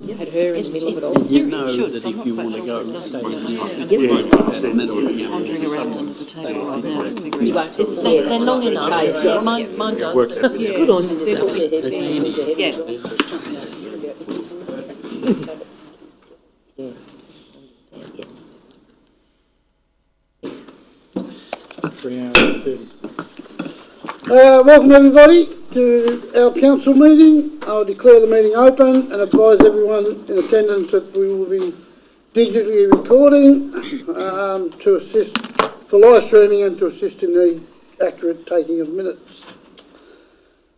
Had her in the middle of it all. You know that if you want to go and stay in Wandering around under the table right now. You won't. They're long enough. Yeah, mine does. It's good on you. There's all yeah. 3 hours and 36. Welcome everybody to our council meeting. I'll declare the meeting open and advise everyone in attendance that we will be digitally recording to assist for live streaming and to assist in the accurate taking of minutes.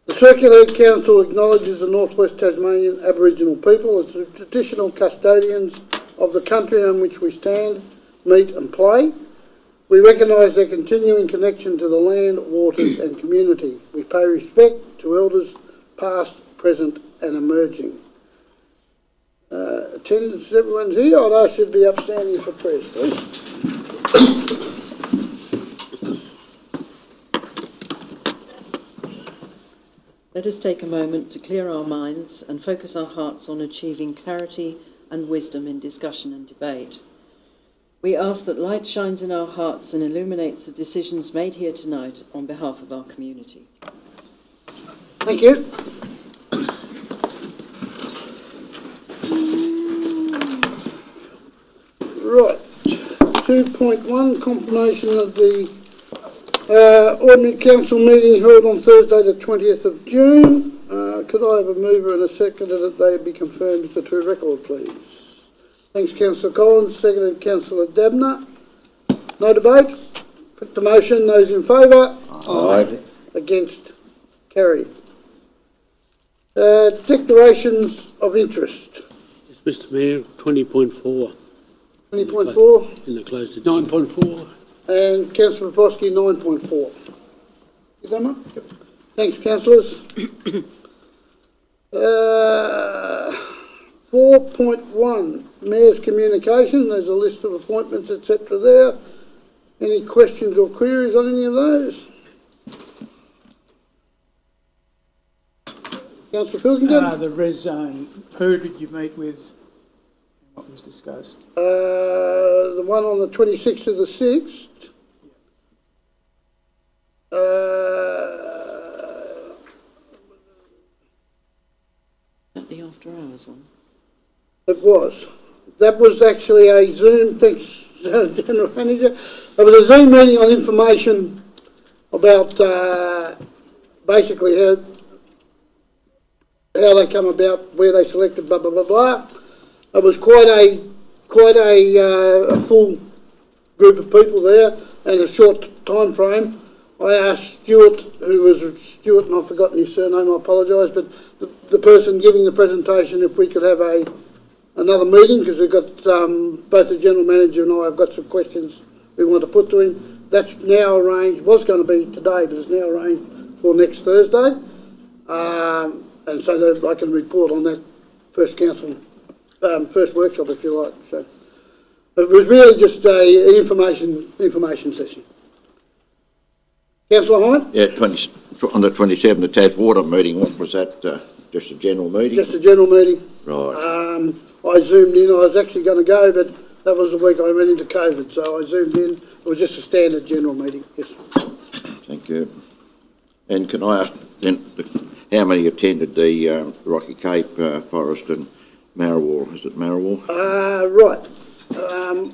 The Circular Council acknowledges the North West Tasmanian Aboriginal people as the traditional custodians of the country on which we stand, meet and play. We recognise their continuing connection to the land, waters and community. We pay respect to elders past, present and emerging. Attendance, everyone's here. I'd ask you to be upstanding for prayers, please. Let us take a moment to clear our minds and focus our hearts on achieving clarity and wisdom in discussion and debate. We ask that light shines in our hearts and illuminates the decisions made here tonight on behalf of our community. Thank you. Right, 2.1, confirmation of the Ordinary Council meeting held on Thursday the 20th of June. Could I have a mover and a seconder that they be confirmed as a true record, please? Thanks, Councillor Collins. Seconded, Councillor Dabner. No debate. Put the motion. Those in favour? Aye. Against? Carried. Declarations of interest. Yes, Mr Mayor, 20.4. 20.4. In the closed 9.4. And Councillor Poposky, 9.4. You done, mate? Yep. Thanks, councillors. 4.1, Mayor's Communication. There's a list of appointments, etc. there. Any questions or queries on any of those? Councillor Pilkington? The res zone, who did you meet with? What was discussed? The one on the 26th of the 6th. At the after hours one. It was. That was actually a Zoom, thanks, General Manager. It was a Zoom meeting on information about basically how they come about, where they selected, blah, blah, blah, blah. It was quite a full group of people there and a short time frame. I asked Stuart, who was Stuart, and I've forgotten his surname, I apologise, but the person giving the presentation, if we could have another meeting, because we've got both the General Manager and I have got some questions we want to put to him. That's now arranged, was going to be today, but it's now arranged for next Thursday. And so that I can report on that first council, first workshop, if you like. So it was really just an information session. Councillor Hine? Yeah, on the 27th, the Taswater meeting, what was that? Just a general meeting? Just a general meeting. Right. I zoomed in. I was actually going to go, but that was the week I ran into COVID, so I zoomed in. It was just a standard general meeting, yes. Thank you. And can I ask then, how many attended the Rocky Cape, Forest and Marrawar? Is it Marrawar? Right.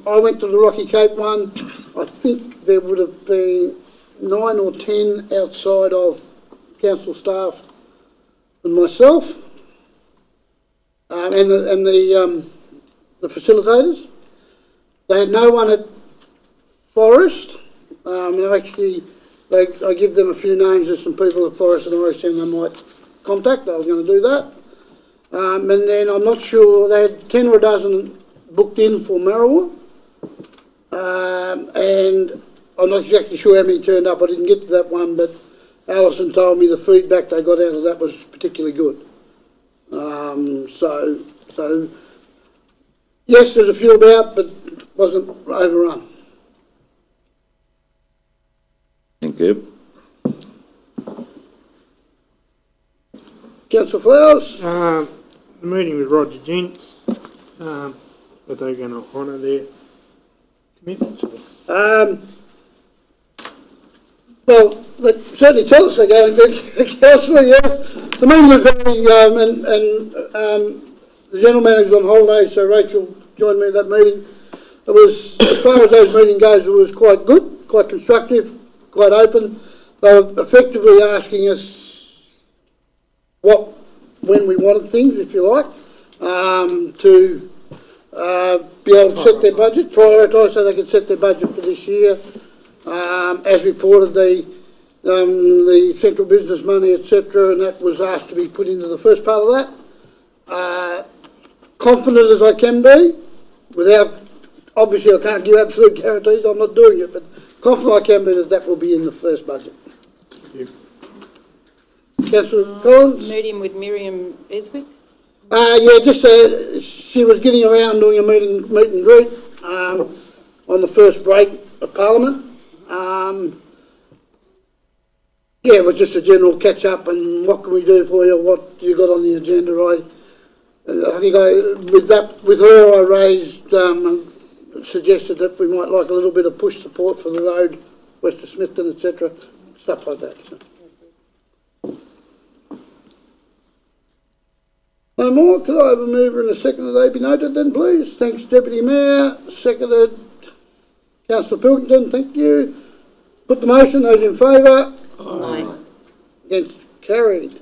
I went to the Rocky Cape one. I think there would have been 9 or 10 outside of council staff and myself, and the facilitators. They had no one at Forest, and actually I give them a few names of some people at Forest and RSM they might contact. I was going to do that. And then I'm not sure, they had 10 or a dozen booked in for Marrawar, and I'm not exactly sure how many turned up. I didn't get to that one, but Alison told me the feedback they got out of that was particularly good. So yes, there's a few about, but wasn't overrun. Thank you. Councillor Flowers? the meeting with Roger Gents, that they're going to honour their commitments. Well, they certainly tell us they're going to, councillor, yes. The meeting was very, the general manager's on holiday, so Rachel joined me at that meeting. It was, as far as those meetings goes, it was quite good, quite constructive, quite open. They were effectively asking us when we wanted things, if you like, to be able to set their budget, prioritise so they could set their budget for this year. As reported, the central business money, etc., and that was asked to be put into the first part of that. Confident as I can be, without, obviously I can't give absolute guarantees, I'm not doing it, but confident I can be that will be in the first budget. Councillor Collins? Meeting with Miriam Beswick. Yeah, just she was getting around doing a meet and greet on the first break of Parliament. Yeah, it was just a general catch up and what can we do for you, what you got on the agenda. I think with her I raised, suggested that we might like a little bit of push support for the road west of Smithton, etc., stuff like that. So. No more. Could I have a mover and a seconder they be noted then, please? Thanks, Deputy Mayor. Seconded, Councillor Pilkington. Thank you. Put the motion. Those in favour? Aye. Against? Carried.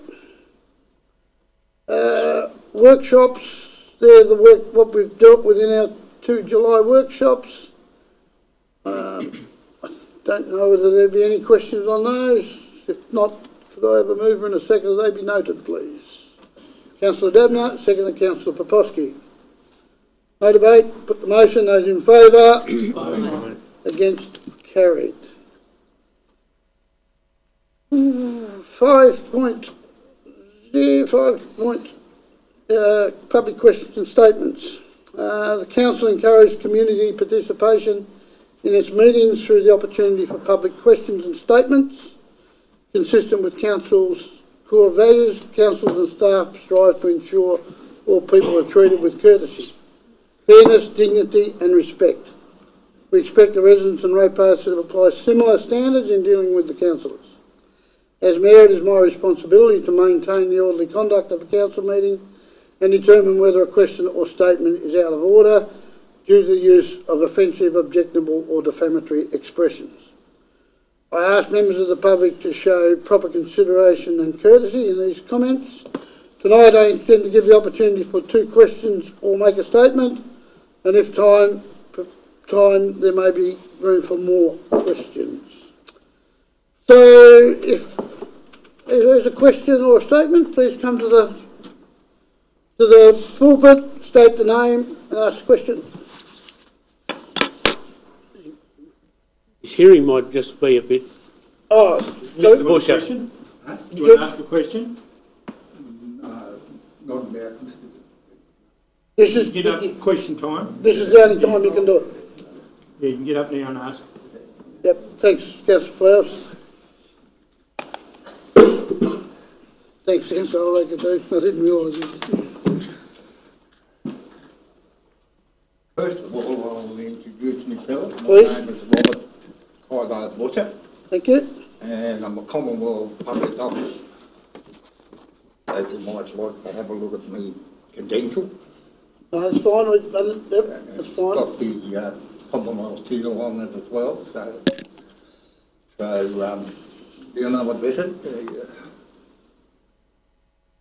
Workshops. They're the work what we've dealt with in our 2 July workshops. I don't know whether there'd be any questions on those. If not, could I have a mover and a seconder they be noted, please? Councillor Dabner, seconded Councillor Poposky. No debate. Put the motion. Those in favour? Aye. Against? Carried. 5.05. Public questions and statements. The Council encouraged community participation in its meetings through the opportunity for public questions and statements. Consistent with Council's core values, councils and staff strive to ensure all people are treated with courtesy, fairness, dignity and respect. We expect the residents and ratepayers to apply similar standards in dealing with the councillors. As Mayor, it is my responsibility to maintain the orderly conduct of a council meeting and determine whether a question or statement is out of order due to the use of offensive, objectionable or defamatory expressions. I ask members of the public to show proper consideration and courtesy in these comments. Tonight I intend to give the opportunity to put 2 questions or make a statement, and if time there may be room for more questions. So if there's a question or a statement, please come to the pulpit, state the name and ask the question. His hearing might just be a bit. Oh, Mr. Busher. Do you want to ask a question? Not about. this is Get up, question time. the only time you can do it. Yeah, you can get up now and ask. Yep, thanks, Councillor Flowers. Thanks, Councillor O'Leary. I didn't realise this. First of all, I'll introduce myself. Please. My name is Robert Hyde Butcher, Thank you. and I'm a Commonwealth Public Officer. As you might like to have a look at me credential. No, that's fine. Yep, that's It's fine. got the Commonwealth seal on it as well. So you know what this is?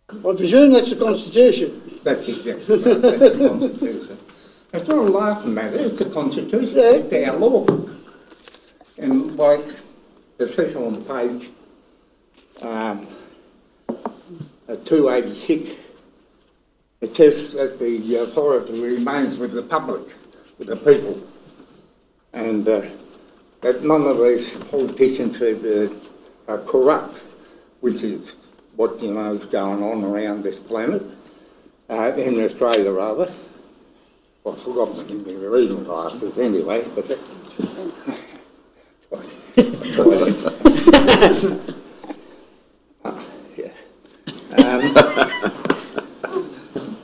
I presume that's the Constitution. That's exactly right. That's the Constitution. It's not a laughing matter. It's the Constitution. Yeah. It's our law book. And like it says on page 286, it says that the authority remains with the public, with the people, and that none of these politicians are corrupt, which is what is going on around this planet, in Australia rather. Well, I forgot to give me the reading glasses anyway, but that, yeah.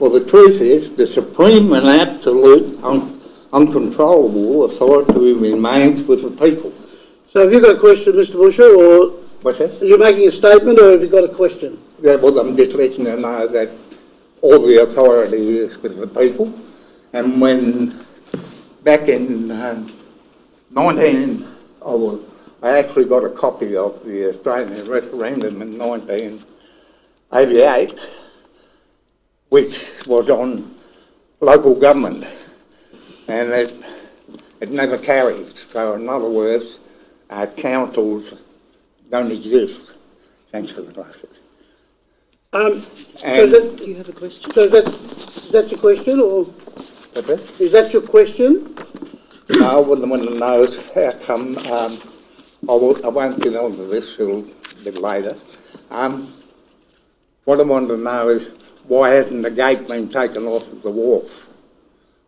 Well, the truth is, the supreme and absolute uncontrollable authority remains with the people. So have you got a question, Mr Busher, or What's that? are you making a statement, or have you got a question? Yeah, well, I'm just letting you know that all the authority is with the people. And when, back in I actually got a copy of the Australian referendum in 1988, which was on local government, and it never carried. So in other words, councils don't exist. Thanks for the glasses. So And that, Do you have a question? so is that your question, or is that your question? I wouldn't want to know is how come, I won't get on to this till a bit later. What I want to know is why hasn't the gate been taken off of the wharf?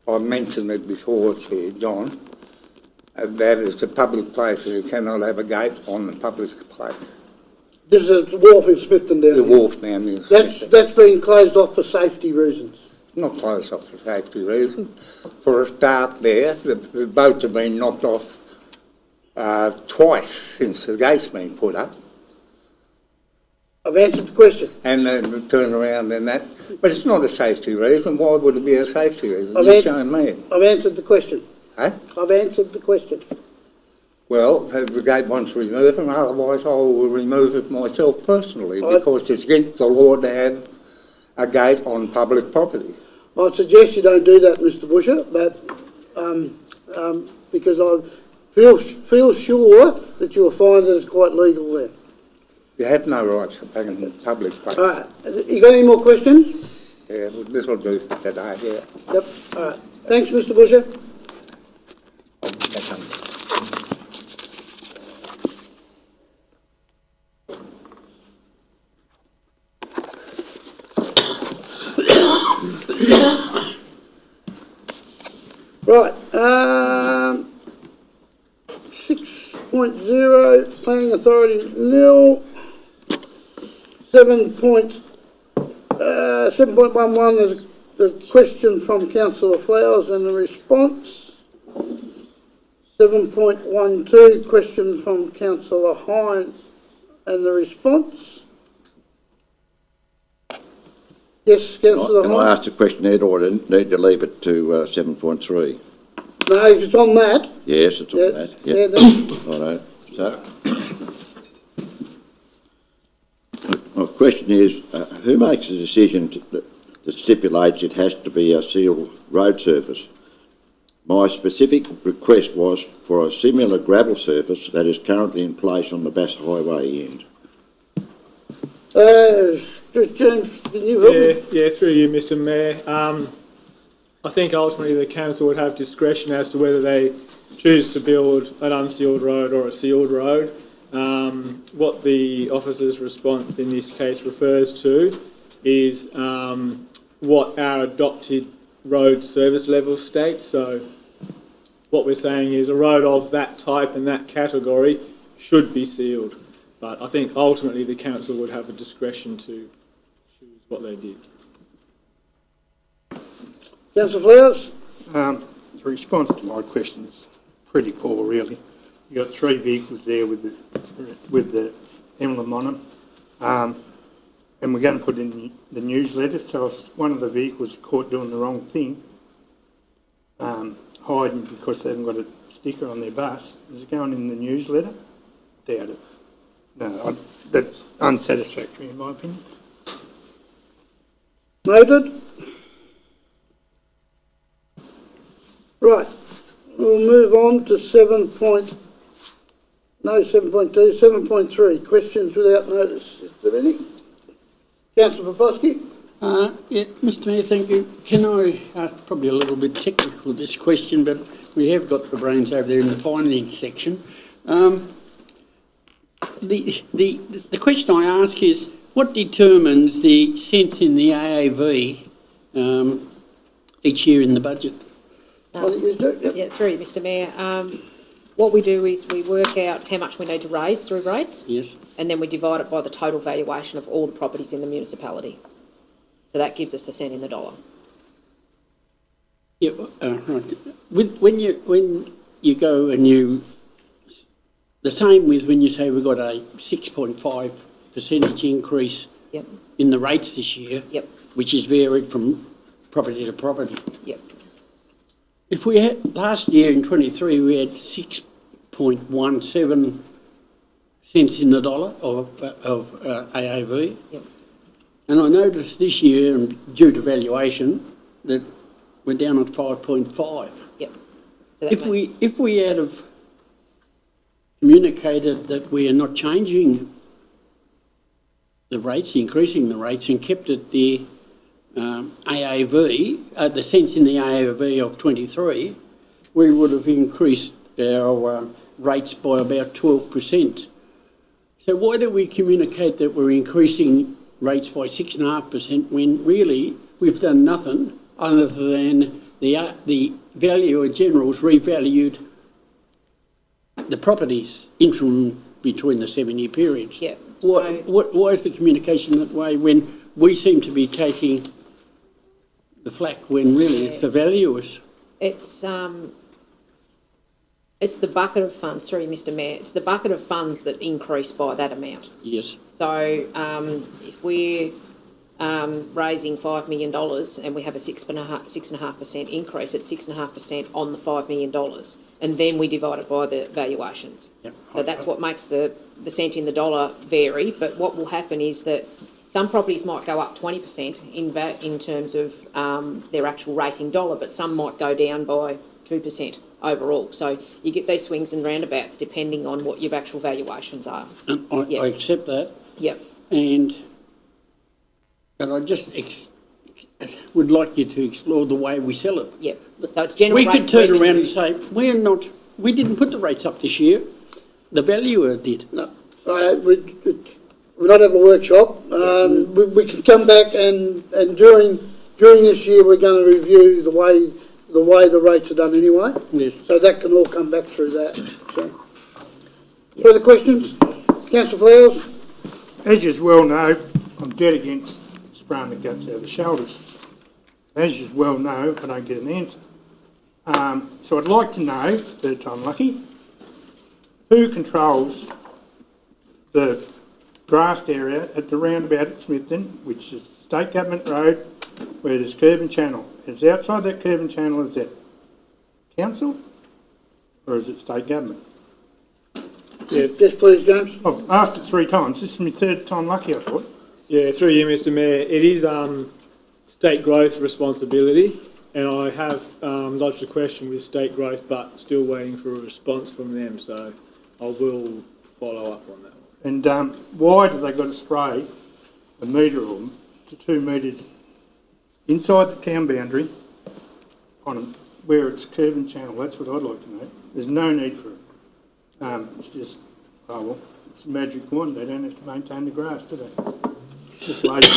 I mentioned it before to John. That is a public place, you cannot have a gate on the public place. There's a wharf in Smithton down The there. wharf down there. That's been closed off for safety reasons. Not closed off for safety reasons. For a start there, the boats have been knocked off twice since the gate's been put up. I've answered the question. And then turn around and that. But it's not a safety reason. Why would it be a safety reason? I've You're had- showing me. I've answered the question. Huh? I've answered the question. Well, the gate wants removed, and otherwise I will remove it myself personally, because it's against the law to have a gate on public property. I'd suggest you don't do that, Mr Busher, but because I feel sure that you'll find that it's quite legal there. You have no rights to park in public place. All right. You got any more questions? Yeah, well, this will do for today, yeah. Yep. All right. Thanks, Mr Busher. I'll be back on. Right. 6.0, Planning Authority nil. 7.11, there's the question from Councillor Flowers and the response. 7.12, question from Councillor Hine and the response. Yes, Councillor Can Hine? I ask the question, Ed, or I need to leave it to 7.3? No, if it's on that. Yes, it's on Yeah, that. yeah, Yep. then, Righto. So, my question is, who makes the decision that stipulates it has to be a sealed road surface? My specific request was for a similar gravel surface that is currently in place on the Bass Highway end. James, can you help me? Yeah, through you, Mr Mayor. I think ultimately the council would have discretion as to whether they choose to build an unsealed road or a sealed road. What the officer's response in this case refers to is what our adopted road service level states. So what we're saying is a road of that type and that category should be sealed. But I think ultimately the council would have a discretion to choose what they did. Councillor Flowers? The response to my question is pretty poor, really. You've got 3 vehicles there with the emblem on them, and we're going to put in the newsletter. So if one of the vehicles caught doing the wrong thing, hiding because they haven't got a sticker on their bus, is it going in the newsletter? Doubt it. No, that's unsatisfactory in my opinion. Noted. Right, we'll move on to 7.2, 7.3, questions without notice. Is there any? Councillor Poposky? Yeah, Mr Mayor, thank you. Can I ask probably a little bit technical this question, but we have got the brains over there in the finance section. The question I ask is, what determines the cents in the AAV each year in the budget? What do you do? Yep. Yeah, through you, Mr Mayor. What we do is we work out how much we need to raise through rates, Yes. and then we divide it by the total valuation of all the properties in the municipality. So that gives us a cent in the dollar. Yeah, right. When you go and the same with when you say we've got a 6.5% increase Yep, in the rates this year, yep, which is varied from property to property. yep. If we had, last year in 23, we had 6.17 cents in the dollar of AAV. Yep. And I noticed this year, due to valuation, that we're down at 5.5. Yep. So that If we had have communicated that we are not changing the rates, increasing the rates, and kept it the AAV, the cents in the AAV of 23, we would have increased our rates by about 12%. So why do we communicate that we're increasing rates by 6.5% when really we've done nothing other than the valuer generals revalued the properties interim between the 7-year periods? Yep. Why is the communication that way when we seem to be taking the flak when really it's the valuers? It's the bucket of funds, sorry, Mr Mayor, it's the bucket of funds that increase by that amount. Yes. So if we're raising $5 million and we have a 6.5% increase, it's 6.5% on the $5 million, and then we divide it by the valuations. Yep. So that's what makes the cent in the dollar vary. But what will happen is that some properties might go up 20% in terms of their actual rating dollar, but some might go down by 2% overall. So you get these swings and roundabouts depending on what your actual valuations are. And I accept that. Yep. But I just would like you to explore the way we sell it. Yep. So it's general We rate could turn revenue. around and say, we didn't put the rates up this year. The valuer did. No, we're not having a workshop. We can come back and during this year we're going to review the way the rates are done anyway. Yes. So that can all come back through that. So, further questions, Councillor Flowers? As you well know, I'm dead against spraying the guts out of the shoulders. As you well know, I don't get an answer. So I'd like to know, third time lucky, who controls the grassed area at the roundabout at Smithton, which is State Government Road, where there's curb and channel. Is outside that curb and channel, is that council or is it state government? Yeah. Yes, please, James. I've asked it 3 times. This is my 3rd time lucky, I thought. Yeah, through you, Mr Mayor, it is state growth responsibility, and I have lodged a question with state growth, but still waiting for a response from them, so I will follow up on that one. And why do they got to spray a metre of them to 2 metres inside the town boundary on where it's curb and channel? That's what I'd like to know. There's no need for it. It's just, oh well, it's a magic wand. They don't have to maintain the grass, do they? It's just lazy.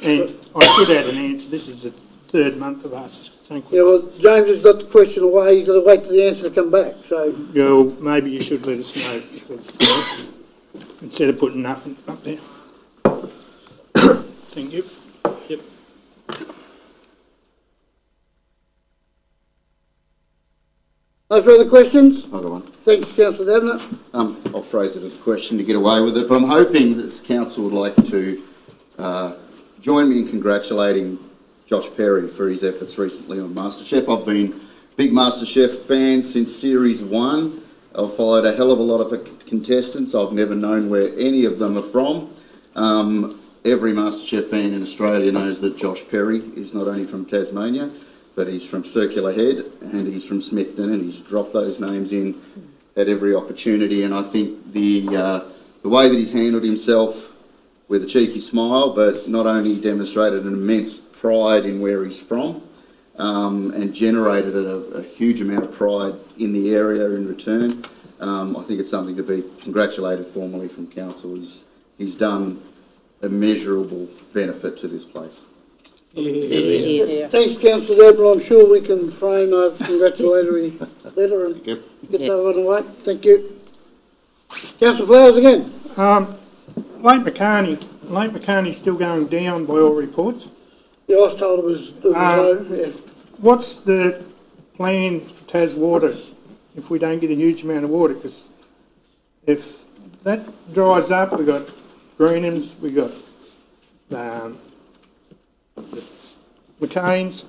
And I should add an answer. This is the 3rd month of asking the same question. Yeah, well, James has got the question away. He's got to wait for the answer to come back. So, Well, maybe you should let us know if it's instead of putting nothing up there. Thank you. Yep. no further questions? I've got one. Thanks, Councillor Davenant. I'll phrase it as a question to get away with it, but I'm hoping that the council would like to join me in congratulating Josh Perry for his efforts recently on MasterChef. I've been a big MasterChef fan since Series 1. I've followed a hell of a lot of contestants. I've never known where any of them are from. Every MasterChef fan in Australia knows that Josh Perry is not only from Tasmania, but he's from Circular Head and he's from Smithton, and he's dropped those names in at every opportunity. And I think the way that he's handled himself with a cheeky smile, but not only demonstrated an immense pride in where he's from, and generated a huge amount of pride in the area in return. I think it's something to be congratulated formally from council. He's done immeasurable benefit to this place. Yeah. Thanks, Councillor Davenant. I'm sure we can frame a congratulatory letter and get that one away. Thank you. Councillor Flowers again. Late McCartney Lake McCartney's still going down by all reports. Yeah, I was told it was low, yeah. What's the plan for Tas Water if we don't get a huge amount of water? Because if that dries up, we've got Greenhams, we've got McCain's,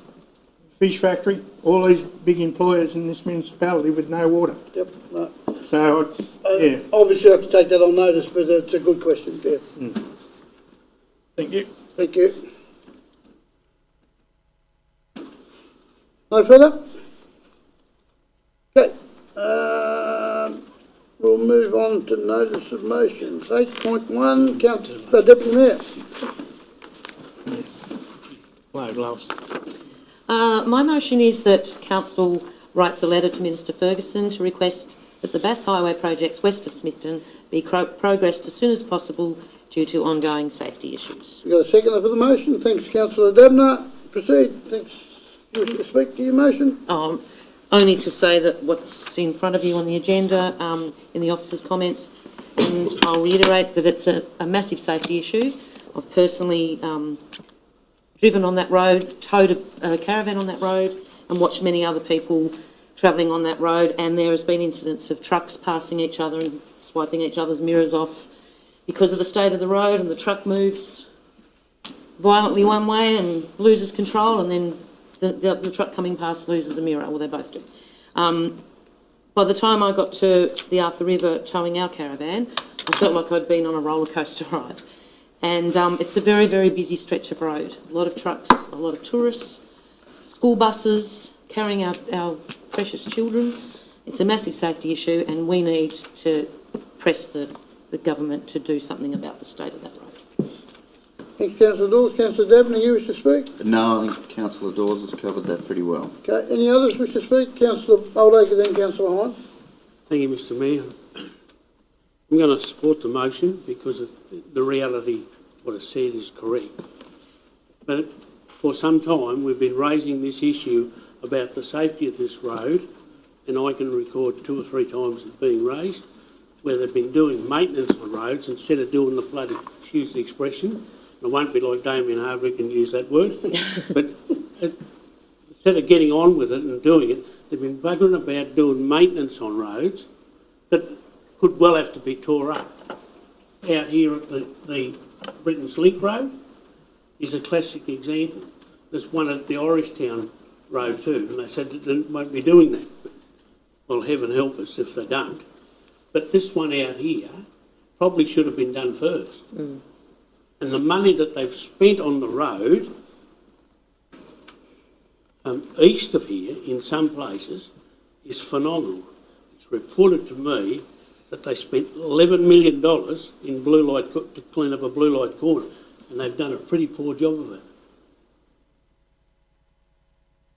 Fish Factory, all these big employers in this municipality with no water. Yep, no. So, yeah. Obviously, I have to take that on notice, but it's a good question, yeah. Thank you. Thank you. No further? Okay, we'll move on to notice of motions. 8.1, Councillor Deputy Mayor. My motion is that Council writes a letter to Minister Ferguson to request that the Bass Highway projects west of Smithton be progressed as soon as possible due to ongoing safety issues. You got a seconder for the motion? Thanks, Councillor Debner. Proceed. Thanks. You wish to speak to your motion? Only to say that what's in front of you on the agenda, in the officer's comments, and I'll reiterate that it's a massive safety issue. I've personally driven on that road, towed a caravan on that road, and watched many other people travelling on that road, and there has been incidents of trucks passing each other and swiping each other's mirrors off because of the state of the road, and the truck moves violently one way and loses control, and then the truck coming past loses a mirror. Well, they both do. By the time I got to the Arthur River towing our caravan, I felt like I'd been on a roller coaster ride. And it's a very, very busy stretch of road. A lot of trucks, a lot of tourists, school buses carrying our precious children. It's a massive safety issue, and we need to press the government to do something about the state of that road. Thanks, Councillor Dawes. Councillor Debner, you wish to speak? No, I think Councillor Dawes has covered that pretty well. Okay, any others wish to speak? Councillor Oldacre, then Councillor Hine. Thank you, Mr Mayor. I'm going to support the motion because the reality, what it said, is correct. But for some time we've been raising this issue about the safety of this road, and I can record 2 or 3 times it being raised, where they've been doing maintenance on roads instead of doing the bloody, excuse the expression, I won't be like Damien Hardwick and use that word, but instead of getting on with it and doing it, they've been buggering about doing maintenance on roads that could well have to be tore up. Out here at the Britain's Link Road is a classic example. There's one at the Orangetown Road too, and they said that they won't be doing that. Well, heaven help us if they don't. But this one out here probably should have been done first. And the money that they've spent on the road east of here, in some places, is phenomenal. It's reported to me that they spent $11 million in blue light to clean up a blue light corner, and they've done a pretty poor job of it.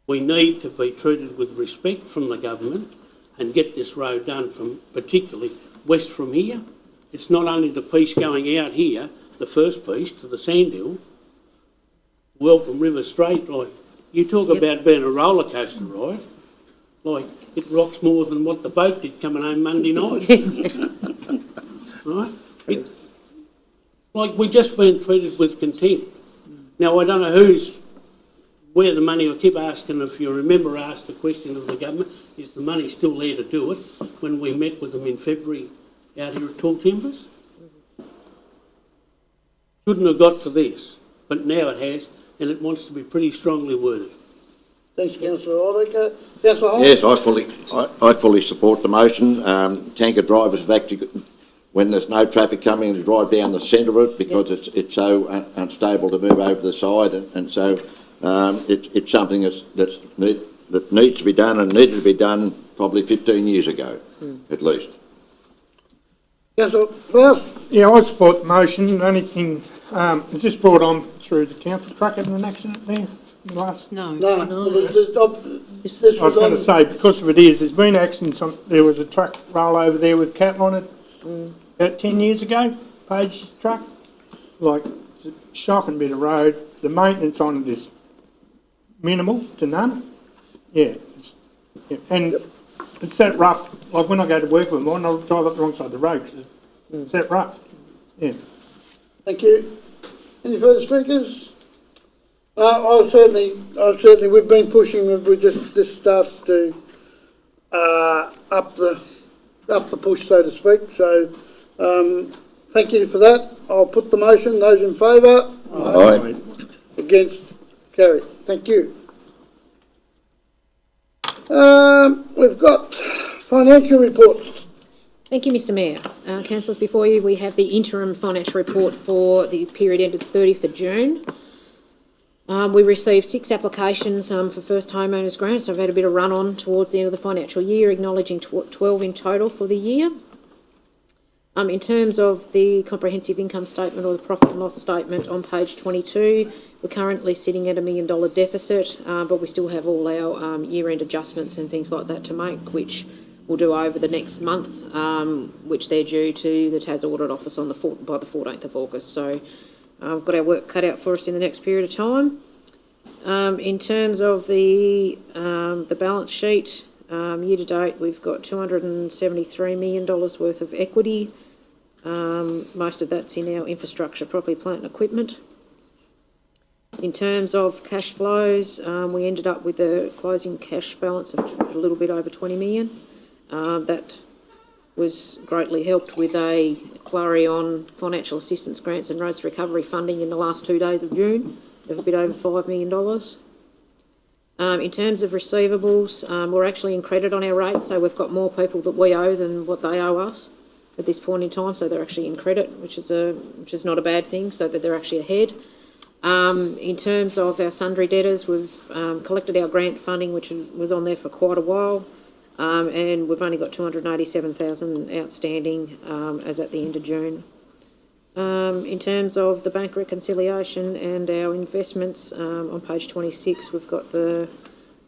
We need to be treated with respect from the government and get this road done, from particularly west from here. It's not only the piece going out here, the first piece to the Sandhill, Welcome River Straight, like, you talk about being a roller coaster ride, like, it rocks more than what the boat did coming home Monday night. Right? Like, we've just been treated with contempt. Now, I don't know where the money, I keep asking, if you remember, asked the question of the government, is the money still there to do it, when we met with them in February out here at Tall Timbers? Shouldn't have got to this, but now it has, and it wants to be pretty strongly worded. Thanks, Councillor Oldacre. Councillor Hine? Yes, I fully support the motion. Tanker drivers have actually, when there's no traffic coming, to drive down the centre of it because it's so unstable to move over the side, and so it's something that needs to be done, and needed to be done probably 15 years ago, at least. Councillor Klaus? Yeah, I support the motion. The only thing, is this brought on through the council truck having an accident there? No. I was was going to say, because of it is, there's been accidents there was a truck roll over there with cattle on it about 10 years ago, Page's truck. Like, it's a shocking bit of road. The maintenance on it is minimal to none. Yeah, and it's that rough. Like, when I go to work with mine, I'll drive up the wrong side of the road because it's that rough. Yeah. Thank you. Any further speakers? We've been pushing, this starts to, up the push, so to speak, so, thank you for that. I'll put the motion. Those in favour? Aye. Against? Carried. Thank you. We've got financial reports. Thank you, Mr Mayor. Councillors, before you we have the interim financial report for the period ended 30th of June. We received 6 applications for first homeowners grants, so I've had a bit of run on towards the end of the financial year, acknowledging 12 in total for the year. In terms of the comprehensive income statement or the profit and loss statement on page 22, we're currently sitting at $1 million deficit, but we still have all our year-end adjustments and things like that to make, which we'll do over the next month, which they're due to the Tas Audit Office on by the 14th of August. So we've got our work cut out for us in the next period of time. In terms of the balance sheet, year to date, we've got $273 million worth of equity. Most of that's in our infrastructure, property, plant and equipment. In terms of cash flows, we ended up with a closing cash balance of a little bit over 20 million. That was greatly helped with a flurry on financial assistance grants and roads recovery funding in the last 2 days of June, of a bit over $5 million. In terms of receivables, we're actually in credit on our rates, so we've got more people that we owe than what they owe us at this point in time, so they're actually in credit, which is not a bad thing, so that they're actually ahead. In terms of our sundry debtors, we've collected our grant funding, which was on there for quite a while, and we've only got 287,000 outstanding as at the end of June. In terms of the bank reconciliation and our investments, on page 26, we've got the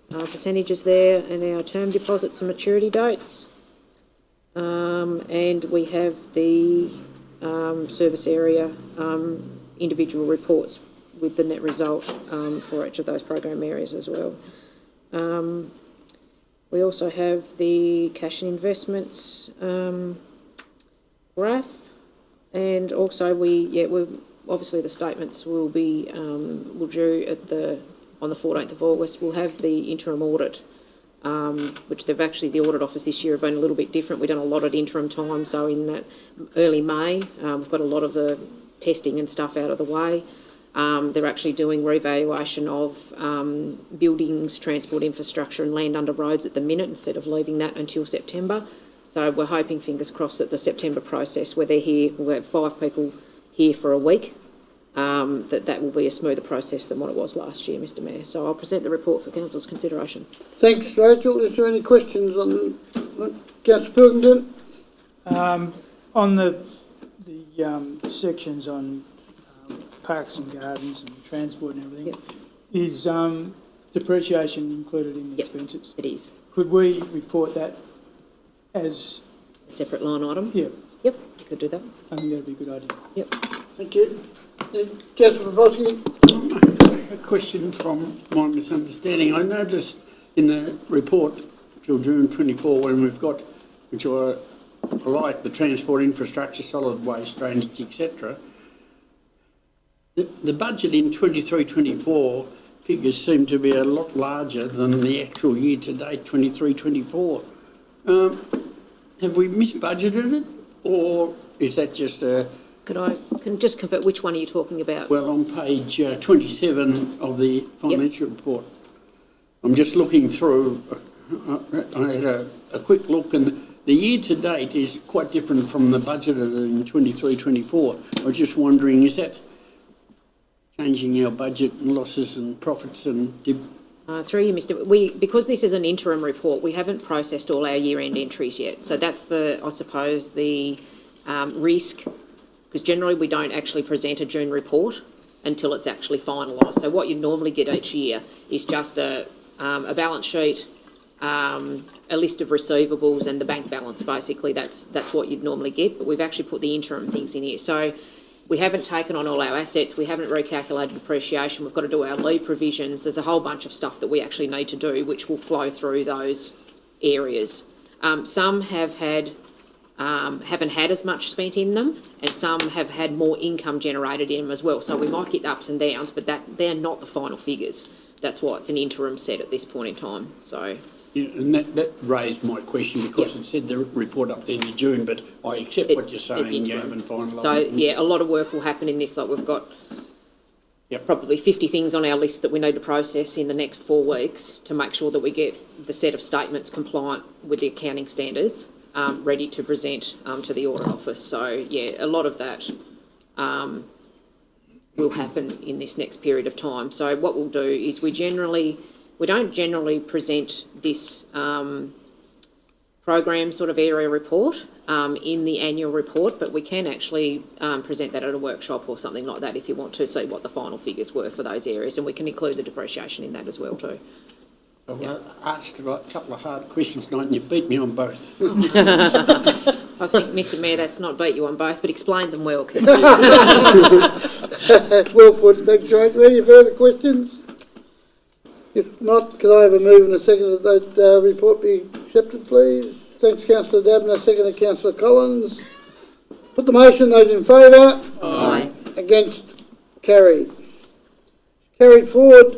percentages there and our term deposits and maturity dates. And we have the service area individual reports with the net result for each of those program areas as well. We also have the cash and investments graph, and also we're obviously the statements will be due on the 14th of August. We'll have the interim audit, which the audit office this year have been a little bit different. We've done a lot at interim time, so in that early May, we've got a lot of the testing and stuff out of the way. They're actually doing revaluation of buildings, transport infrastructure and land under roads at the minute, instead of leaving that until September. So we're hoping, fingers crossed, that the September process, where they're here, we'll have 5 people here for a week, that will be a smoother process than what it was last year, Mr Mayor. So I'll present the report for Council's consideration. Thanks, Rachel. Is there any questions on Councillor Pilkington? On the sections on parks and gardens and transport and everything, yep. Is depreciation included in the expenses? It is. Could we report that as a separate line item? Yeah. Yep, you could do that. I think that'd be a good idea. Yep. Thank you. Councillor Pavlovsky. A question from my misunderstanding. I noticed in the report till June 24, when we've got, which I like, the transport infrastructure, solid waste, drainage, etc., the budget in 23-24 figures seem to be a lot larger than the actual year-to-date 23-24. Have we misbudgeted it, or is that just a... Can just confirm, which one are you talking about? Well, on page 27 of the financial report, I'm just looking through, I had a quick look, and the year-to-date is quite different from the budgeted in 23-24. I was just wondering, is that changing our budget and losses and profits and... Through you, Mr. Because this is an interim report, we haven't processed all our year-end entries yet. So that's I suppose, the risk, because generally we don't actually present a June report until it's actually finalised. So what you normally get each year is just a balance sheet, a list of receivables and the bank balance, basically. That's what you'd normally get, but we've actually put the interim things in here. So we haven't taken on all our assets, we haven't recalculated depreciation, we've got to do our leave provisions. There's a whole bunch of stuff that we actually need to do, which will flow through those areas. Some have had haven't had as much spent in them, and some have had more income generated in them as well. So we might get ups and downs, but they're not the final figures. That's why it's an interim set at this point in time. So. Yeah, and that raised my question because it said the report up there in June, but I accept what you're saying, you haven't finalised. So, yeah, a lot of work will happen in this. Like, we've got probably 50 things on our list that we need to process in the next 4 weeks to make sure that we get the set of statements compliant with the accounting standards, ready to present to the audit office. So, yeah, a lot of that will happen in this next period of time. So what we'll do is we don't generally present this program sort of area report in the annual report, but we can actually present that at a workshop or something like that if you want to see what the final figures were for those areas, and we can include the depreciation in that as well too. I've asked a couple of hard questions tonight and you beat me on both. I think, Mr Mayor, that's not beat you on both, but explain them well. Well put, thanks, Rachel. Any further questions? If not, could I have a move and a second that that report be accepted, please? Thanks, Councillor Dabner. Second, Councillor Collins. Put the motion. Those in favour? Aye. Against? Carried. Carried forward.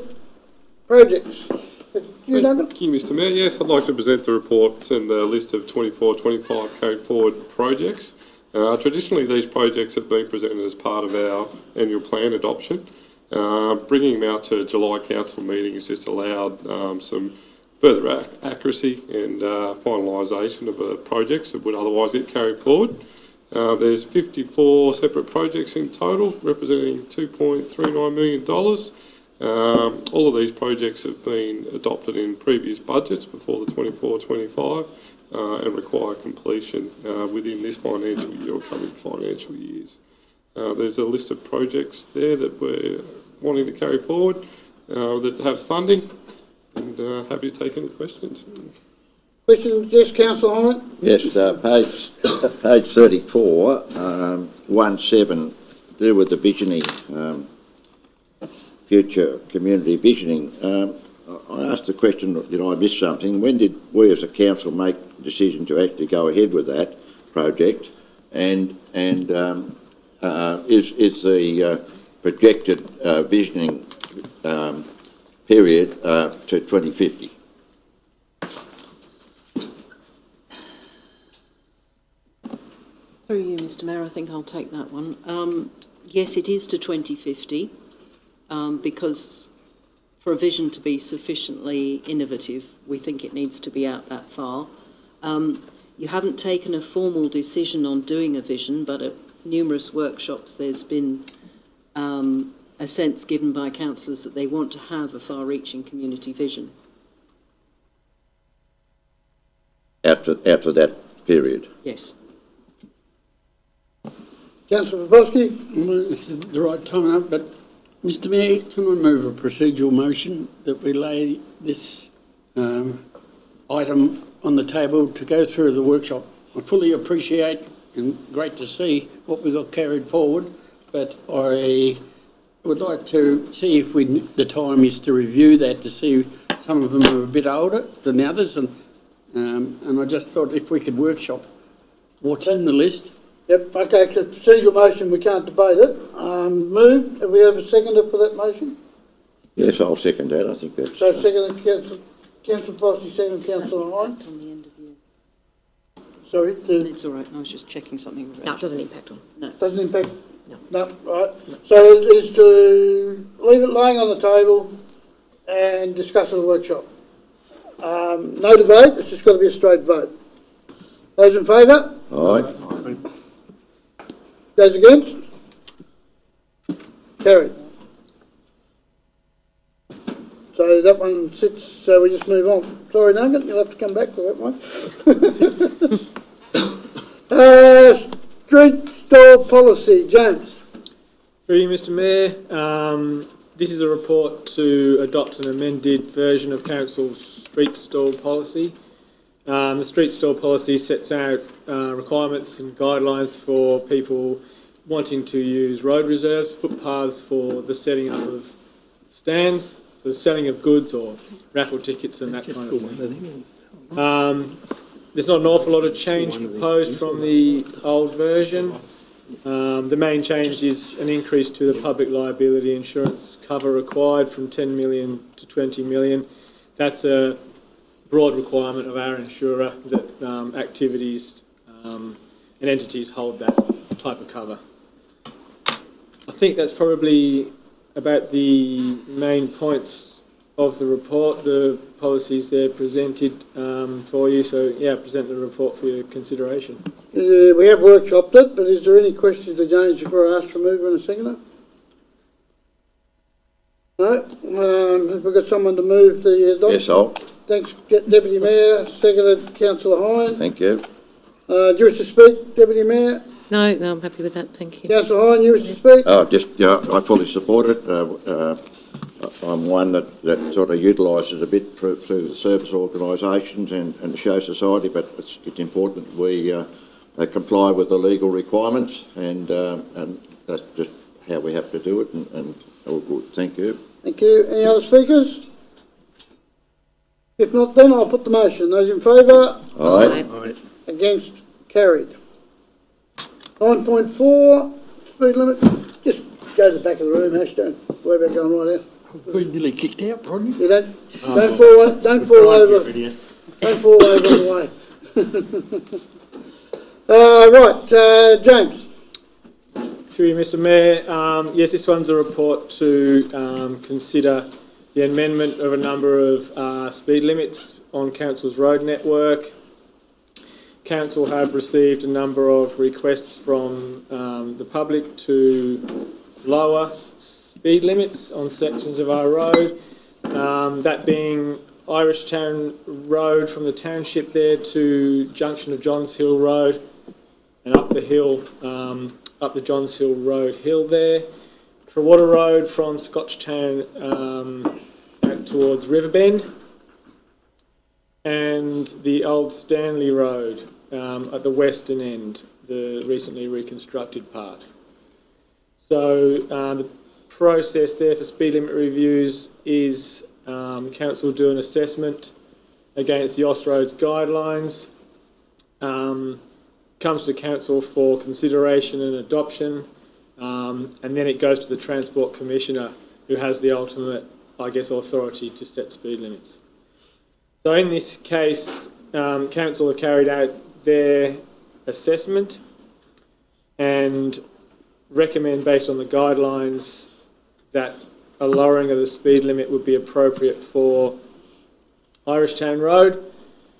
Projects. Thank you, Mr Mayor. Yes, I'd like to present the report and the list of 24-25 carried forward projects. Traditionally, these projects have been presented as part of our annual plan adoption. Bringing them out to July council meeting has just allowed some further accuracy and finalisation of projects that would otherwise get carried forward. There's 54 separate projects in total, representing $2.39 million. All of these projects have been adopted in previous budgets before the 24-25 and require completion within this financial year or coming financial years. There's a list of projects there that we're wanting to carry forward that have funding, and happy to take any questions. Questions? Yes, Councillor Hyman. Yes, page 34, 1.7, deal with the visioning, future community visioning. I asked the question, did I miss something? When did we as a council make the decision to actually go ahead with that project? And is the projected visioning period to 2050? Through you, Mr Mayor, I think I'll take that one. Yes, it is to 2050 because for a vision to be sufficiently innovative, we think it needs to be out that far. You haven't taken a formal decision on doing a vision, but at numerous workshops there's been a sense given by councillors that they want to have a far-reaching community vision. After that period? Yes. Councillor Babowski. Well, it's the right time up, but Mr Mayor, can I move a procedural motion that we lay this item on the table to go through the workshop? I fully appreciate and great to see what we got carried forward, but I would like to see if the time is to review that, to see some of them are a bit older than the others, and I just thought if we could workshop what's in the list. Yep, okay, it's a procedural motion, we can't debate it. Moved, do we have a seconder for that motion? Yes, I'll second that, I think that's... So second, Councillor Fossey, second, Councillor Hyde. On the end of you. Sorry, It's all right, I was just checking something. No, it doesn't impact on. No. doesn't impact? No. No, right. No. So it is to leave it laying on the table and discuss at a workshop. No debate, it's just got to be a straight vote. Those in favour? Aye. Those against? Carried. So that one sits, so we just move on. Sorry, Nugget, you'll have to come back for that one. Street stall policy, James. Through you, Mr Mayor, this is a report to adopt an amended version of Council's street stall policy. The street stall policy sets out requirements and guidelines for people wanting to use road reserves, footpaths for the setting up of stands, for the selling of goods or raffle tickets and that kind of thing. there's not an awful lot of change proposed from the old version. The main change is an increase to the public liability insurance cover required from 10 million to 20 million. That's a broad requirement of our insurer that activities and entities hold that type of cover. I think that's probably about the main points of the report. The policies there presented for you. So yeah, present the report for your consideration. We have workshopped it, but is there any questions to James before I ask for a mover and a seconder? No? Have we got someone to move the document? Yes, I'll. Thanks, Deputy Mayor. Seconded, Councillor Hine. Thank you. Do you wish to speak, Deputy Mayor? No, I'm happy with that, thank you. Councillor Hine, you wish to speak? I fully support it. I'm one that sort of utilises a bit through the service organisations and the show society, but it's important that we comply with the legal requirements, and that's just how we have to do it, and all good. Thank you. Thank you. Any other speakers? If not, then I'll put the motion. Those in favour? Aye. Against? Carried. 9.4, speed limit. Just go to the back of the room, Ash. Don't worry about going right out. I've been nearly kicked out, Rodney. You don't fall over. Don't fall over on the way. Right, James. Through you, Mr. Mayor. Yes, this one's a report to consider the amendment of a number of speed limits on Council's road network. Council have received a number of requests from the public to lower speed limits on sections of our road, that being Irish Town Road from the township there to junction of Johns Hill Road and up the hill, up the Johns Hill Road hill there. Trewater Road from Scotchtown out towards Riverbend, and the Old Stanley Road at the western end, the recently reconstructed part. So the process there for speed limit reviews is council do an assessment against the Austroads guidelines, comes to council for consideration and adoption, and then it goes to the Transport Commissioner, who has the ultimate, I guess, authority to set speed limits. So in this case, council have carried out their assessment and recommend, based on the guidelines, that a lowering of the speed limit would be appropriate for Irish Town Road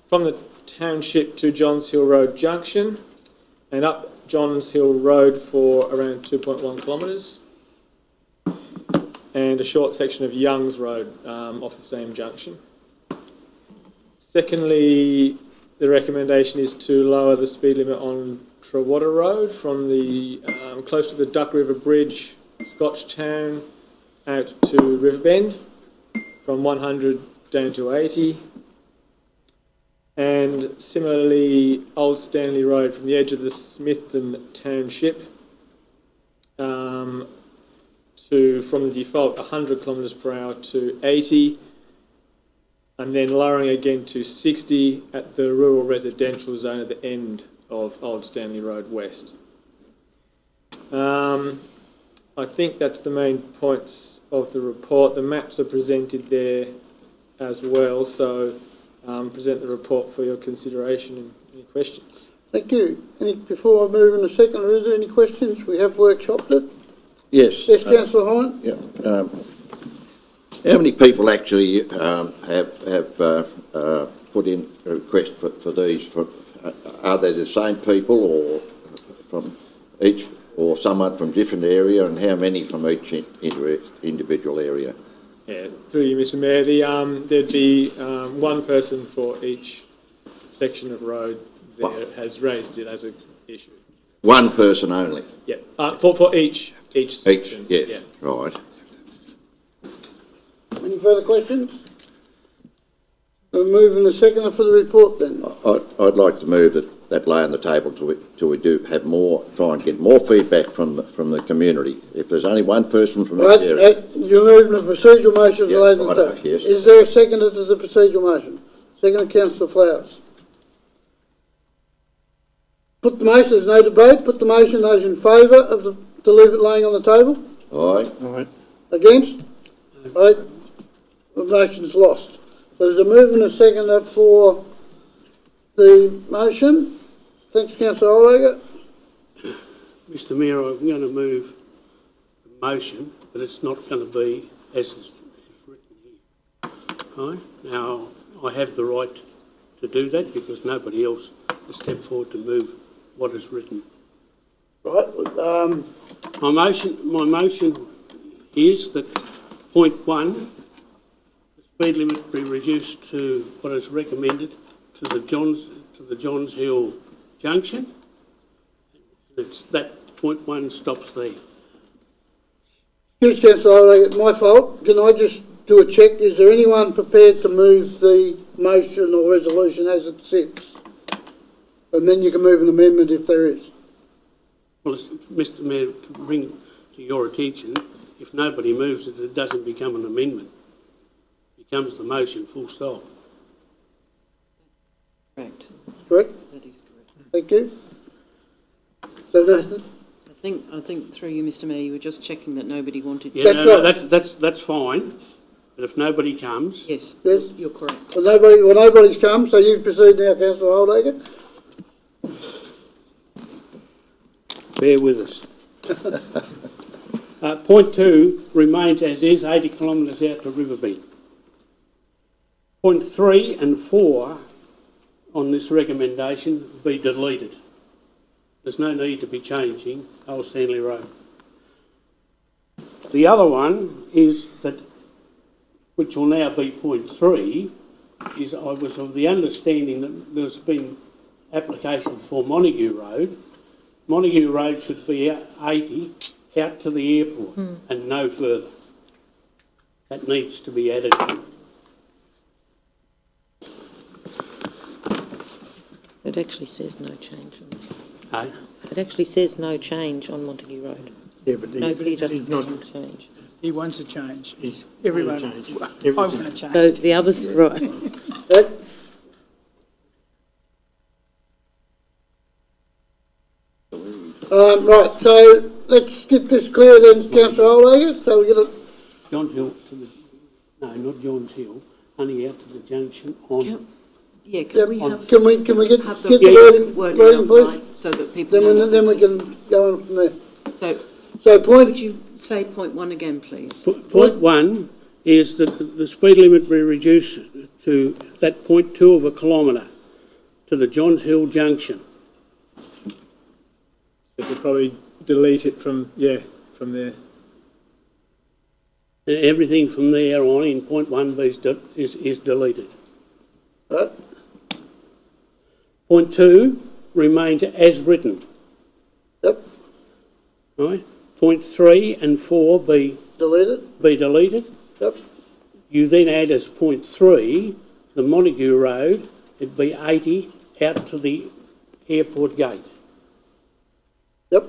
from the township to Johns Hill Road Junction and up Johns Hill Road for around 2.1 kilometres, and a short section of Youngs Road off the same junction. Secondly, the recommendation is to lower the speed limit on Trewater Road from the close to the Duck River Bridge, Scotchtown, out to Riverbend from 100 down to 80. And similarly, Old Stanley Road from the edge of the Smithton Township to, from the default 100 kilometres per hour to 80, and then lowering again to 60 at the rural residential zone at the end of Old Stanley Road West. I think that's the main points of the report. The maps are presented there as well, so present the report for your consideration and any questions. Thank you. Before I move in a second, are there any questions? We have workshopped it. Yes. Yes, Councillor Hine? Yeah. How many people actually have put in a request for these? Are they the same people, or from each, or someone from different area, and how many from each individual area? Yeah, through you, Mr. Mayor, there'd be one person for each section of road that has raised it as an issue. One person only? Yeah, for each section. Each, yeah, right. Any further questions? We'll move in the second for the report then. I'd like to move that lay on the table till we do have more, try and get more feedback from the community. If there's only one person from each area. You're moving a procedural motion related to that. Yes. Is there a seconder to the procedural motion? Second, Councillor Flowers. Put the motion, there's no debate, put the motion, those in favour of to leave it laying on the table? Aye. Aye. Against? Aye. The motion's lost. So there's a movement and a seconder for the motion. Thanks, Councillor Holdacre. Mr Mayor, I'm going to move the motion, but it's not going to be as is written here. Right? Now, I have the right to do that because nobody else has stepped forward to move what is written. Right, My motion is that point 1, the speed limit be reduced to what is recommended to the Johns Hill junction. It's that point 1 stops there. excuse Councillor Holdacre, my fault. Can I just do a check? Is there anyone prepared to move the motion or resolution as it sits? And then you can move an amendment if there is. Well, Mr Mayor, to bring to your attention, if nobody moves it, it doesn't become an amendment. It becomes the motion, full stop. Correct. Correct? That is correct. Thank you. So, Nathan? I think through you, Mr Mayor, you were just checking that nobody wanted. Yeah, that's fine. But if nobody comes, Yes. Yes? You're correct. Well, nobody's come, so you proceed now, Councillor Holdacre. bear with us. Point 2 remains as is, 80 kilometres out to Riverbend. Point 3 and 4 on this recommendation be deleted. There's no need to be changing Old Stanley Road. The other one is that, which will now be point 3, is I was of the understanding that there's been application for Montague Road. Montague Road should be 80 out to the airport and no further. That needs to be added. It actually says no change. Hey? It actually says no change on Montague Road. Yeah, but Nobody just he's not. change. He wants a change. He's Everyone, want a change. I want a change. So the others, right. Right, so let's get this clear then, Councillor Holdacre, so we get a... Johns Hill to the... No, not Johns Hill, only out to the junction on... Yeah, can we have... Can we get have the wording wording, please? outlined so that people know? Then we can go on from there. So, So would you say point 1 again, please? Point 1 is that the speed limit be reduced to that 0.2 of a kilometre to the Johns Hill junction. So we'll probably delete it from there. Everything from there on in point 1 is deleted. Right. Point 2 remains as written. Yep. Right? Point 3 and 4 be deleted. Yep. You then add as point 3, the Montague Road, it'd be 80 out to the airport gate. Yep.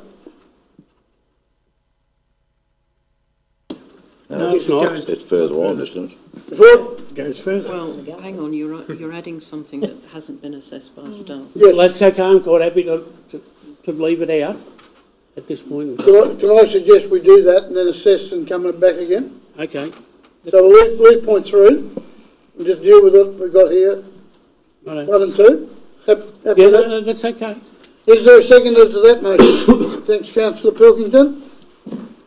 No, it's not. It's further on, isn't it? Good. Goes further. Well, hang on, you're adding something that hasn't been assessed by staff. Well, that's okay. I'm quite happy to leave it out at this point. Can I suggest we do that and then assess and come back again? Okay. So we'll leave point 3 and just deal with what we've got here. Right. 1 and 2. Happy Yeah, with that? no, that's okay. Is there a seconder to that motion? Thanks, Councillor Pilkington.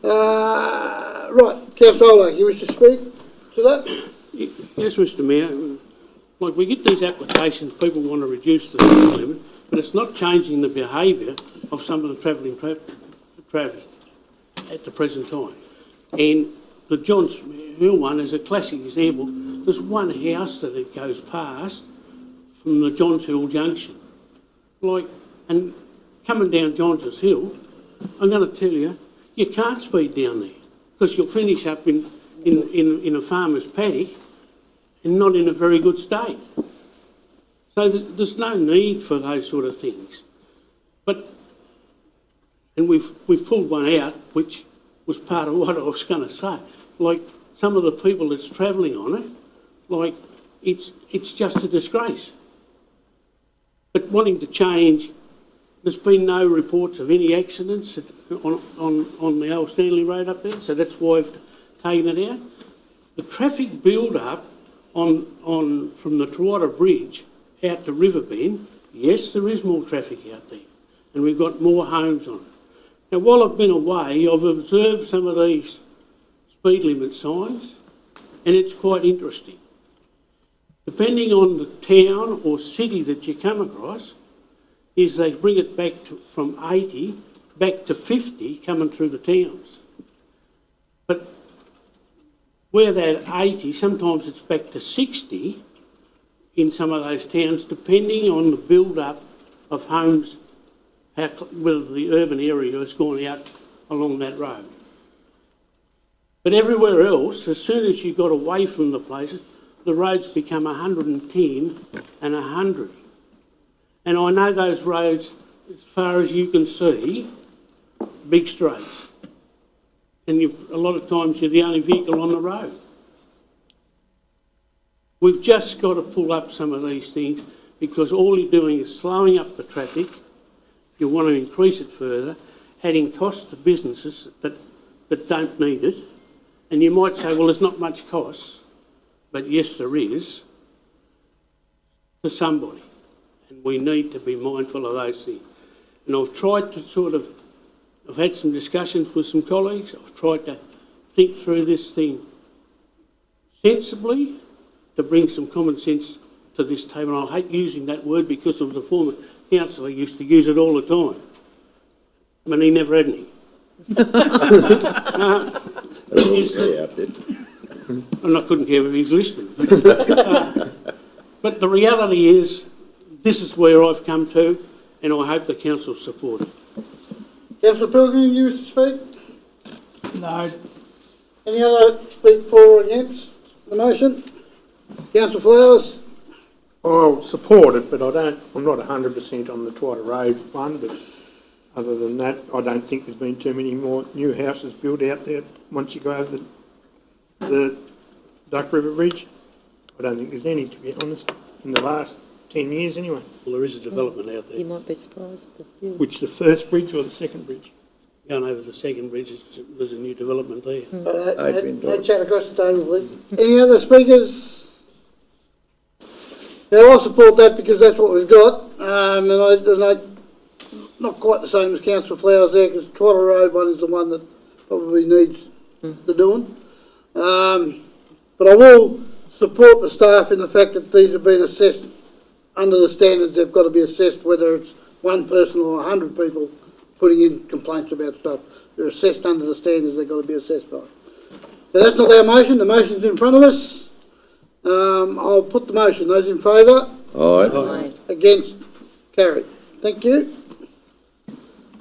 Right, Councillor Holdacre, you wish to speak to that? Yes, Mr Mayor. Like, we get these applications, people want to reduce the speed limit, but it's not changing the behaviour of some of the travelling traffic at the present time. And the Johns Hill one is a classic example. There's one house that it goes past from the Johns Hill junction. Like, and coming down Johns Hill, I'm going to tell you, you can't speed down there because you'll finish up in a farmer's paddock and not in a very good state. So there's no need for those sort of things. And we've pulled one out, which was part of what I was going to say. Like, some of the people that's travelling on it, like, it's just a disgrace. But wanting to change There's been no reports of any accidents on the old Stanley Road up there, so that's why I've taken it out. The traffic build-up from the Tarawara Bridge out to Riverbend, yes, there is more traffic out there, and we've got more homes on it. Now, while I've been away, I've observed some of these speed limit signs, and it's quite interesting. Depending on the town or city that you come across, is they bring it back from 80 back to 50 coming through the towns. But where they're 80, sometimes it's back to 60 in some of those towns, depending on the build-up of homes, whether the urban area has gone out along that road. But everywhere else, as soon as you got away from the places, the roads become 110 and 100. And I know those roads, as far as you can see, big straights. And a lot of times you're the only vehicle on the road. We've just got to pull up some of these things, because all you're doing is slowing up the traffic. If you want to increase it further, adding costs to businesses that don't need it. And you might say, well, there's not much cost, but yes, there is, to somebody. And we need to be mindful of those things. And I've tried to I've had some discussions with some colleagues. I've tried to think through this thing sensibly, to bring some common sense to this table. And I hate using that word because I was a former councillor who used to use it all the time. I mean, he never had any. And I couldn't care if he was listening. But the reality is, this is where I've come to, and I hope the council support it. Councillor Pilgrim, you wish to speak? No. Any other speak for or against the motion? Councillor Flowers? I'll support it, but I'm not 100% on the Twyda Road one, but other than that, I don't think there's been too many more new houses built out there once you go over the Duck River Bridge. I don't think there's any, to be honest, in the last 10 years anyway. Well, there is a development out there. You might be surprised. Which, the first bridge or the second bridge? Going over the second bridge, there's a new development there. No chat across the table, please. Any other speakers? Now, I'll support that because that's what we've got. And I not quite the same as Councillor Flowers there, because Twyda Road one is the one that probably needs the doing. But I will support the staff in the fact that these have been assessed under the standards. They've got to be assessed, whether it's one person or 100 people putting in complaints about stuff. They're assessed under the standards they've got to be assessed by. But that's not our motion. The motion's in front of us. I'll put the motion. Those in favour? Aye. Against? Carried. Thank you.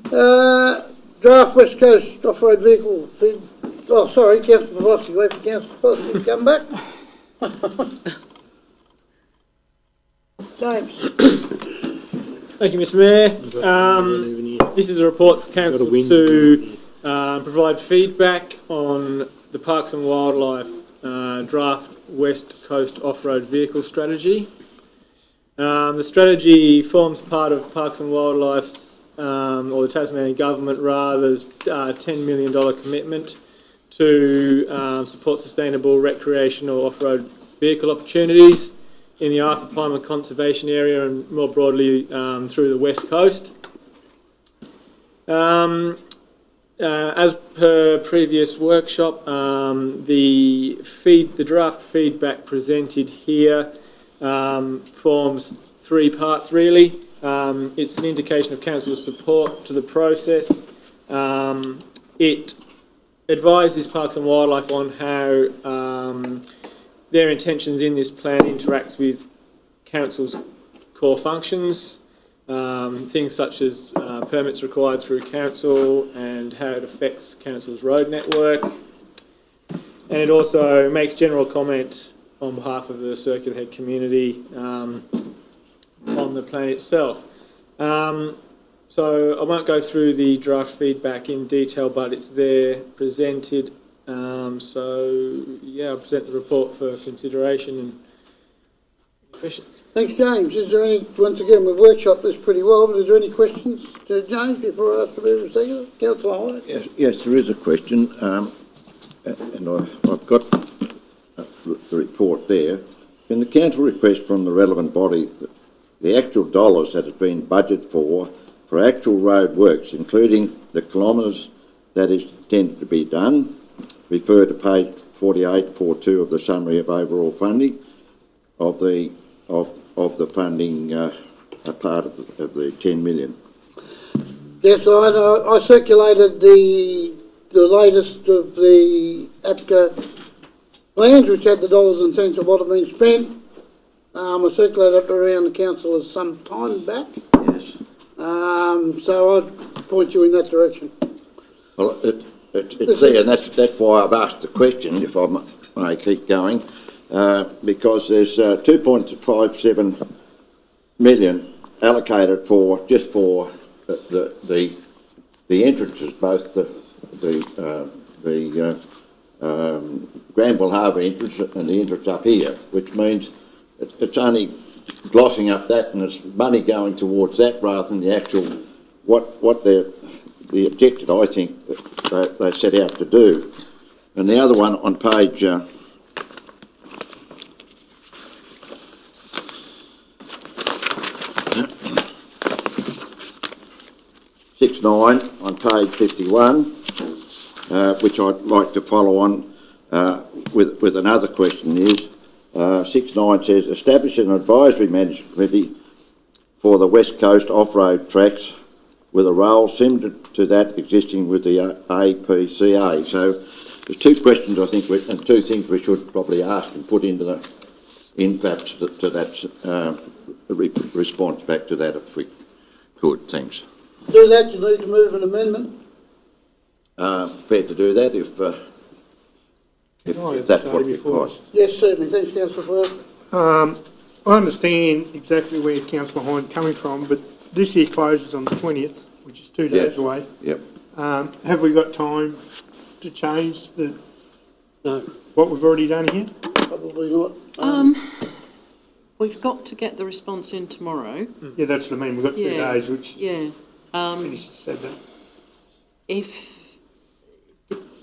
Draft West Coast off-road vehicle. Oh, sorry, Councillor Pavlovsky. Wait for Councillor Pavlovsky to come back. James. Thank you, Mr Mayor. This is a report for Council to provide feedback on the Parks and Wildlife Draft West Coast Off-Road Vehicle Strategy. The strategy forms part of Parks and Wildlife's, or the Tasmanian Government rather's, $10 million commitment to support sustainable recreational off-road vehicle opportunities in the Arthur Palmer Conservation Area and more broadly through the West Coast. As per previous workshop, the draft feedback presented here forms three parts really. It's an indication of Council's support to the process. It advises Parks and Wildlife on how their intentions in this plan interacts with Council's core functions, things such as permits required through Council and how it affects Council's road network. And it also makes general comment on behalf of the Circular Head community on the plan itself. So I won't go through the draft feedback in detail, but it's there presented. So yeah, I'll present the report for consideration, and Questions? Thanks, James. Is there any, once again, we've workshopped this pretty well, but is there any questions to James before I ask to move to second? Councillor Hyde? Yes, there is a question, and I've got the report there. Can the council request from the relevant body the actual dollars that have been budgeted for actual road works, including the kilometres that is intended to be done? Refer to page 4842 of the summary of overall funding of the funding a part of the 10 million. Yes, I circulated the latest of the APCA plans, which had the dollars and cents of what had been spent. I circulated it around the councillors some time back. Yes. So I'd point you in that direction. Well, it's there, and that's why I've asked the question, if I may keep going, because there's 2.57 million allocated for just for the entrances, both the Granville Harbour entrance and the entrance up here, which means it's only glossing up that, and it's money going towards that rather than the actual what the objective I think that they set out to do. And the other one on page 69 on page 51, which I'd like to follow on with another question is, 69 says, establish an advisory management committee for the West Coast off-road tracks with a role similar to that existing with the APCA. So there's two questions I think, and two things we should probably ask and put into perhaps to that response back to that if we could. Thanks. To do that, you need to move an amendment. Prepared to do that if that's what requires. Yes, certainly. Thanks, Councillor Fleur. I understand exactly where Councillor Hyde coming from, but this year closes on the 20th, which is 2 days away. Yep. Have we got time to change what we've already done here? Probably not. We've got to get the response in tomorrow. Yeah, that's what I mean. We've got 2 days, which finished said that. If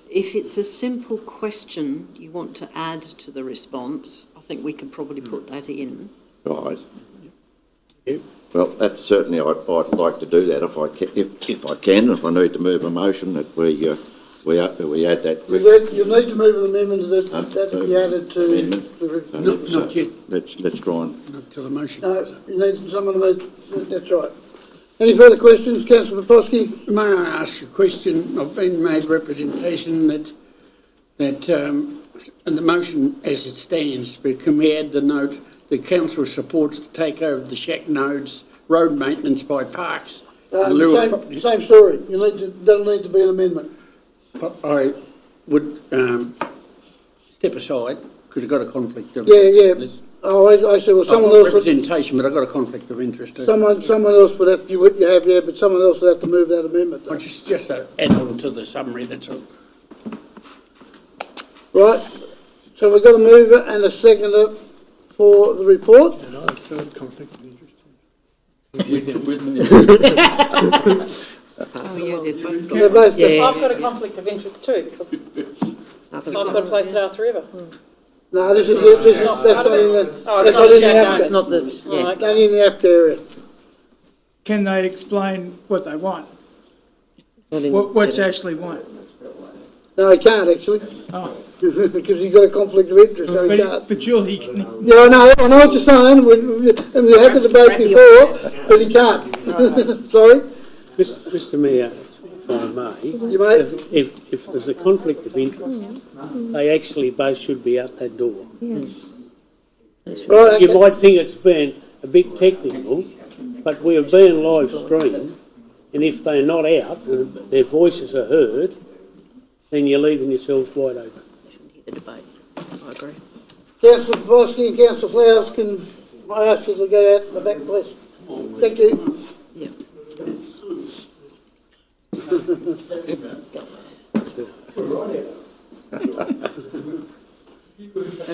it's a simple question you want to add to the response, I think we can probably put that in. Right. Well, that's certainly I'd like to do that if I can. If I need to move a motion, that we add that. You need to move an amendment that be added to. Not yet. Let's try and. Not till the motion. No, you need someone to move. That's right. Any further questions, Councillor Popovski? May I ask a question? I've been made representation that and the motion as it stands, but can we add the note the council supports to take over the Shack Nodes road maintenance by Parks? Same story. That'll need to be an amendment. I would step aside because I've got a conflict of Oh, I see. Well, someone else. Representation, but I've got a conflict of interest. Someone else would have. But someone else would have to move that amendment. Though. Just to add on to the summary. That's all. Right. So we've got a mover and a seconder for the report. And I've got a conflict of interest. They're both I've got a conflict of interest too because I've got a place at Arthur River. No, that's not in the. It's not the. Not in the apt area. Can they explain what they want? What's actually want? No, he can't actually. Oh. Because he's got a conflict of interest, so he can't. But surely he can. Yeah, I know what you're saying, and we had the debate before, but he can't. Sorry? Mr Mayor, if I may, You may. if there's a conflict of interest, they actually both should be out that door. Right, You might think it's been a bit technical, but we're being live streamed, and if they're not out, and their voices are heard, then you're leaving yourselves wide open. The debate. I agree. Councillor Popovski and Councillor Flowers, can I ask you to go out the back, please? Thank you. Yeah. They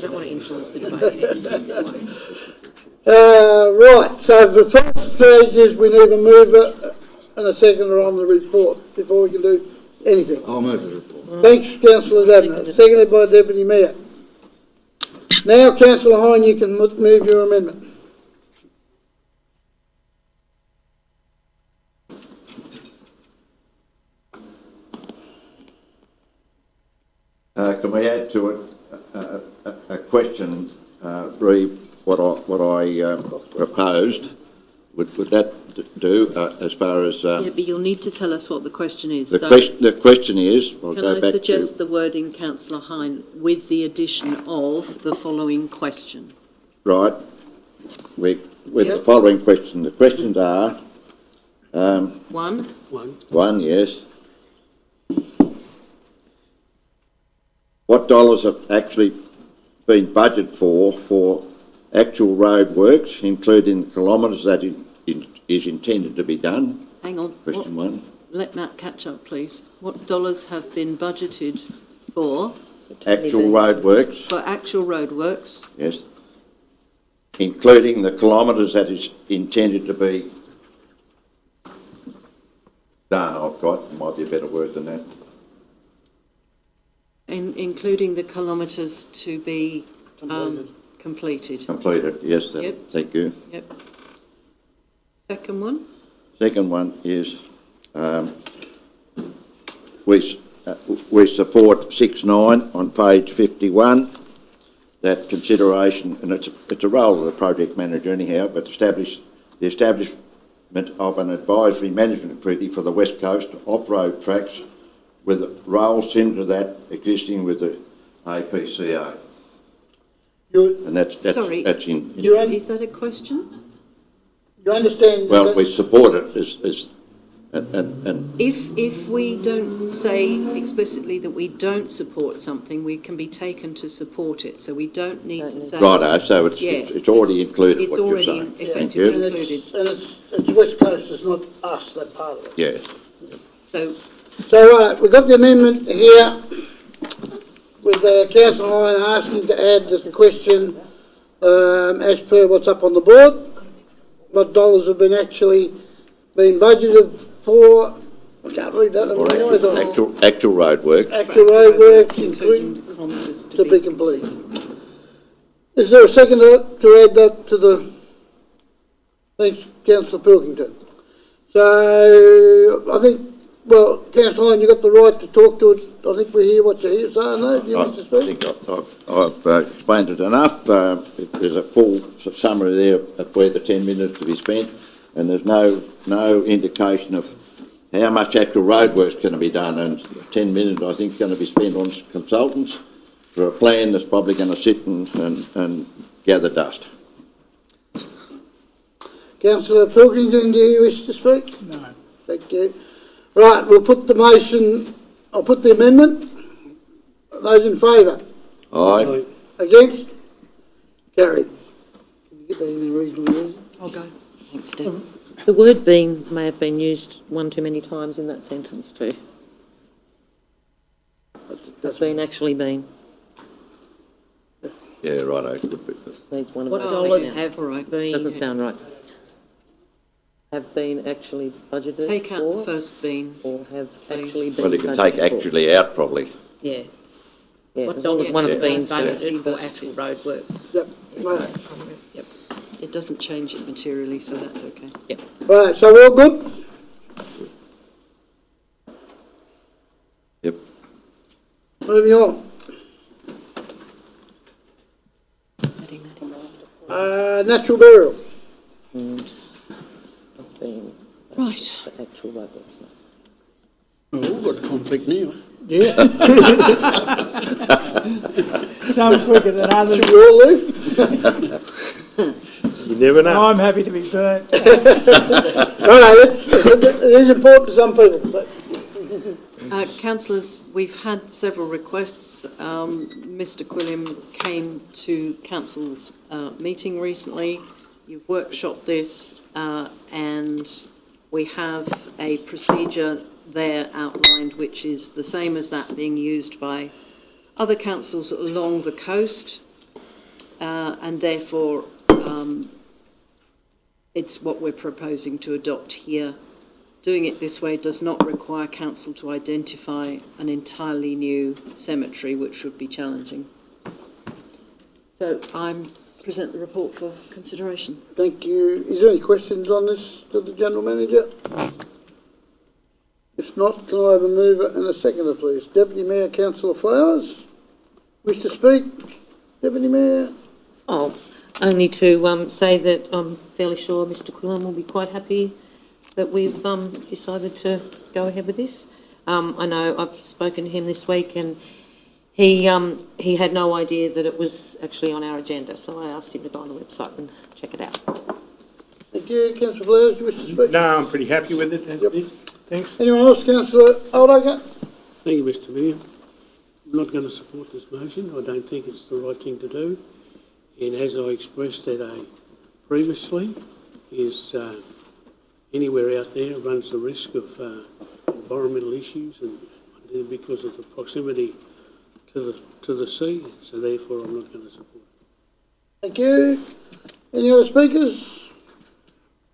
don't want to influence the debate. Right, so the first stage is we need a mover and a seconder on the report before we can do anything. I'll move the report. Thanks, Councillor Dabner. Seconded by Deputy Mayor. Now, Councillor Hine, you can move your amendment. Can we add to it a question, re what I proposed? Would that do as far as... Yeah, but you'll need to tell us what the question is. The question is... Can I suggest the wording, Councillor Hine, with the addition of the following question? Right. With the following question. The questions are... One, yes. What dollars have actually been budgeted for actual road works, including the kilometres that is intended to be done? Hang on. Question one. Let Matt catch up, please. What dollars have been budgeted for? Actual road works. For actual road works? Yes. Including the kilometres that is intended to be done, I've got. Might be a better word than that. Including the kilometres to be completed. Completed, yes, Yep. Thank you. Yep. Second one? Second one is we support 6.9 on page 51, that consideration, and it's a role of the project manager anyhow, but the establishment of an advisory management committee for the West Coast off-road tracks with a role similar to that existing with the APCA. And that's Sorry, in... is that a question? You understand? Well, we support it and If we don't say explicitly that we don't support something, we can be taken to support it. So we don't need to say... Righto, so it's already included, it's what you're already saying. effectively included. And it's West Coast, it's not us, that part of it. Yes. So, right, we've got the amendment here with Councillor Hine asking to add the question as per what's up on the board. What dollars have been actually been budgeted for? I can't read that. Actual road work. Actual road works, including kilometres to be completed. Is there a second to add that to the... Thanks, Councillor Pilkington. So, I think, well, Councillor Hine, you've got the right to talk to it. I think we hear what you're saying, though. Do you wish to speak? I think I've explained it enough. There's a full summary there of where the 10 minutes to be spent, and there's no indication of how much actual road work's going to be done, and 10 minutes I think is going to be spent on consultants for a plan that's probably going to sit and gather dust. Councillor Pilkington, do you wish to speak? No. Thank you. Right, we'll put the motion, I'll put the amendment. Those in favour? Aye. Against? Carried. Can you get that in there reasonably easy? I'll go. Thanks, Deb. The word "been" may have been used one too many times in that sentence too. That's been actually been. Yeah, righto. Needs one of What those dollars things. have been... Doesn't sound right. Have been actually budgeted Take out for, the first been. or have actually been Well, you can take budgeted for. actually out probably. Yeah. Yeah, What as long as dollars one have of been beens budgeted for actual road works? Yep. Right. Yep. It doesn't change it materially, so that's okay. Yep. Right, so we're all good? Yep. Moving on. Natural burial. Been Right. for actual road works. Oh, we've got a conflict now. Yeah. Some quicker than others. Should we all leave? You never know. I'm happy to be burnt. No, it is important to some people, but... Councillors, we've had several requests. Mr Quilliam came to Council's meeting recently. You've workshopped this and we have a procedure there outlined which is the same as that being used by other councils along the coast and therefore it's what we're proposing to adopt here. Doing it this way does not require council to identify an entirely new cemetery, which would be challenging. So I present the report for consideration. Thank you. Is there any questions on this to the General Manager? If not, can I have a mover and a seconder, please? Deputy Mayor, Councillor Flowers, wish to speak? Deputy Mayor? Oh, only to say that I'm fairly sure Mr Quillen will be quite happy that we've decided to go ahead with this. I know I've spoken to him this week and he had no idea that it was actually on our agenda, so I asked him to go on the website and check it out. Thank you. Councillor Flowers, do you wish to speak? No, I'm pretty happy with it as it is. Thanks. Anyone else? Councillor Oldacre? Thank you, Mr Mayor. I'm not going to support this motion. I don't think it's the right thing to do. And as I expressed previously, is anywhere out there runs the risk of environmental issues, and because of the proximity to the sea. So therefore, I'm not going to support it. Thank you. Any other speakers?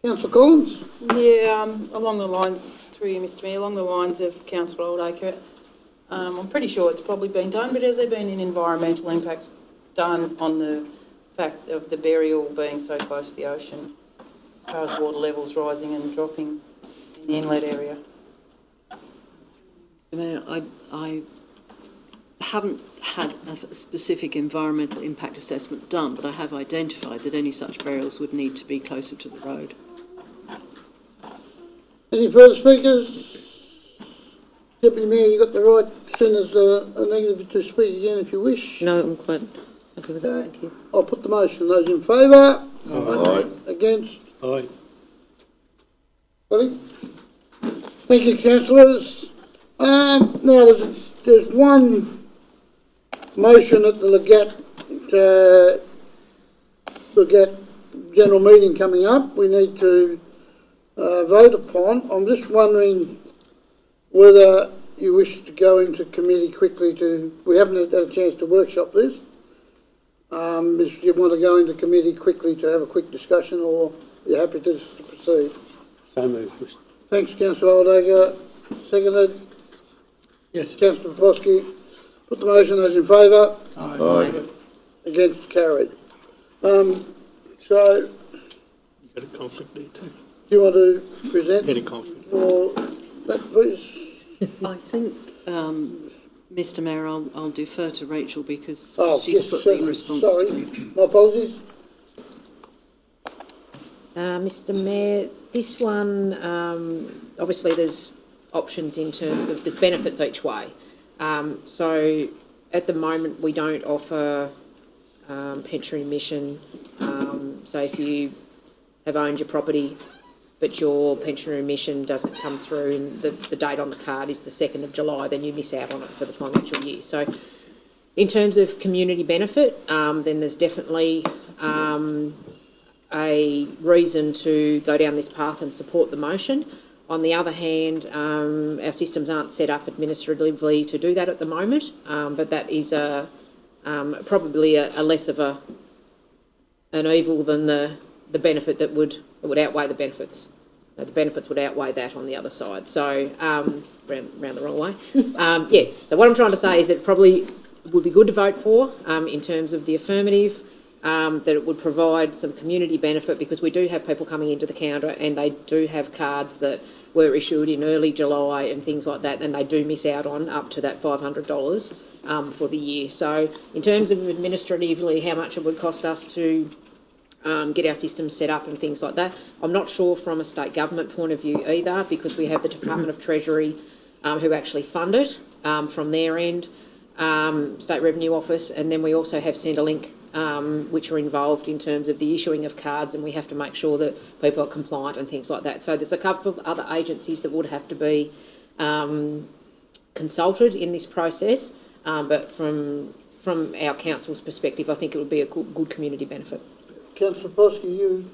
Councillor Collins? Yeah, along the line, through you, Mr Mayor, along the lines of Councillor Oldacre, I'm pretty sure it's probably been done, but has there been any environmental impacts done on the fact of the burial being so close to the ocean, as far as water levels rising and dropping in the inlet area? Mr Mayor, I haven't had a specific environmental impact assessment done, but I have identified that any such burials would need to be closer to the road. Any further speakers? Deputy Mayor, you've got the right to send us a negative to speak again if you wish. No, I'm quite happy with it, thank you. I'll put the motion. Those in favour? Aye. Against? Aye. Ready? Thank you, councillors. Now, there's one motion at the Legat General Meeting coming up we need to vote upon. I'm just wondering whether you wish to go into committee quickly we haven't had a chance to workshop this. If you want to go into committee quickly to have a quick discussion, or you're happy to proceed. So moved, Mr. Thanks, Councillor Oldacre. Seconded. Yes. Councillor Popovsky. Put the motion. Those in favour? Aye. Against? Carried. So, You've got a conflict there too. do you want to present Had a conflict. for that, please? I think, Mr Mayor, I'll defer to Rachel because she's yes, put certainly. the response Sorry, to you. my apologies. Mr Mayor, this one, obviously there's options in terms of, there's benefits each way. So at the moment we don't offer pension remission. So if you have owned your property but your pension remission doesn't come through and the date on the card is the 2nd of July, then you miss out on it for the financial year. So in terms of community benefit, then there's definitely a reason to go down this path and support the motion. On the other hand, our systems aren't set up administratively to do that at the moment, but that is probably a less of an evil than the benefit that would outweigh the benefits. The benefits would outweigh that on the other side. So, round the wrong way. Yeah, so what I'm trying to say is that it probably would be good to vote for in terms of the affirmative, that it would provide some community benefit because we do have people coming into the counter and they do have cards that were issued in early July and things like that, and they do miss out on up to that $500 for the year. So in terms of administratively how much it would cost us to get our systems set up and things like that, I'm not sure from a state government point of view either, because we have the Department of Treasury who actually fund it from their end, State Revenue Office, and then we also have Centrelink, which are involved in terms of the issuing of cards, and we have to make sure that people are compliant and things like that. So there's a couple of other agencies that would have to be consulted in this process, but from our council's perspective, I think it would be a good community benefit. Councillor Popovsky, you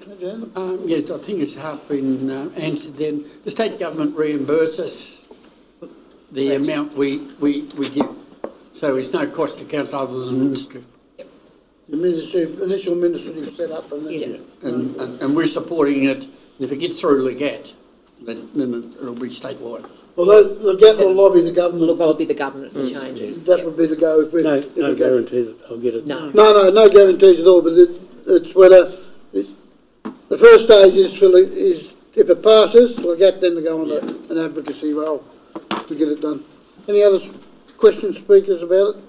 Yes, I think it's half been answered then. The state government reimburses the amount we give, so it's no cost to council other than administrative. the initial administrative setup and then. Yeah. And we're supporting it. And if it gets through Leggett, then it'll be statewide. Well, the GAT will lobby the government. Will lobby the government for changes. That would be the go. If No guarantee that I'll get it. No. No guarantees at all, but it's whether, the first stage is if it passes, the GAT then to go on an advocacy role to get it done. Any other questions, speakers about it?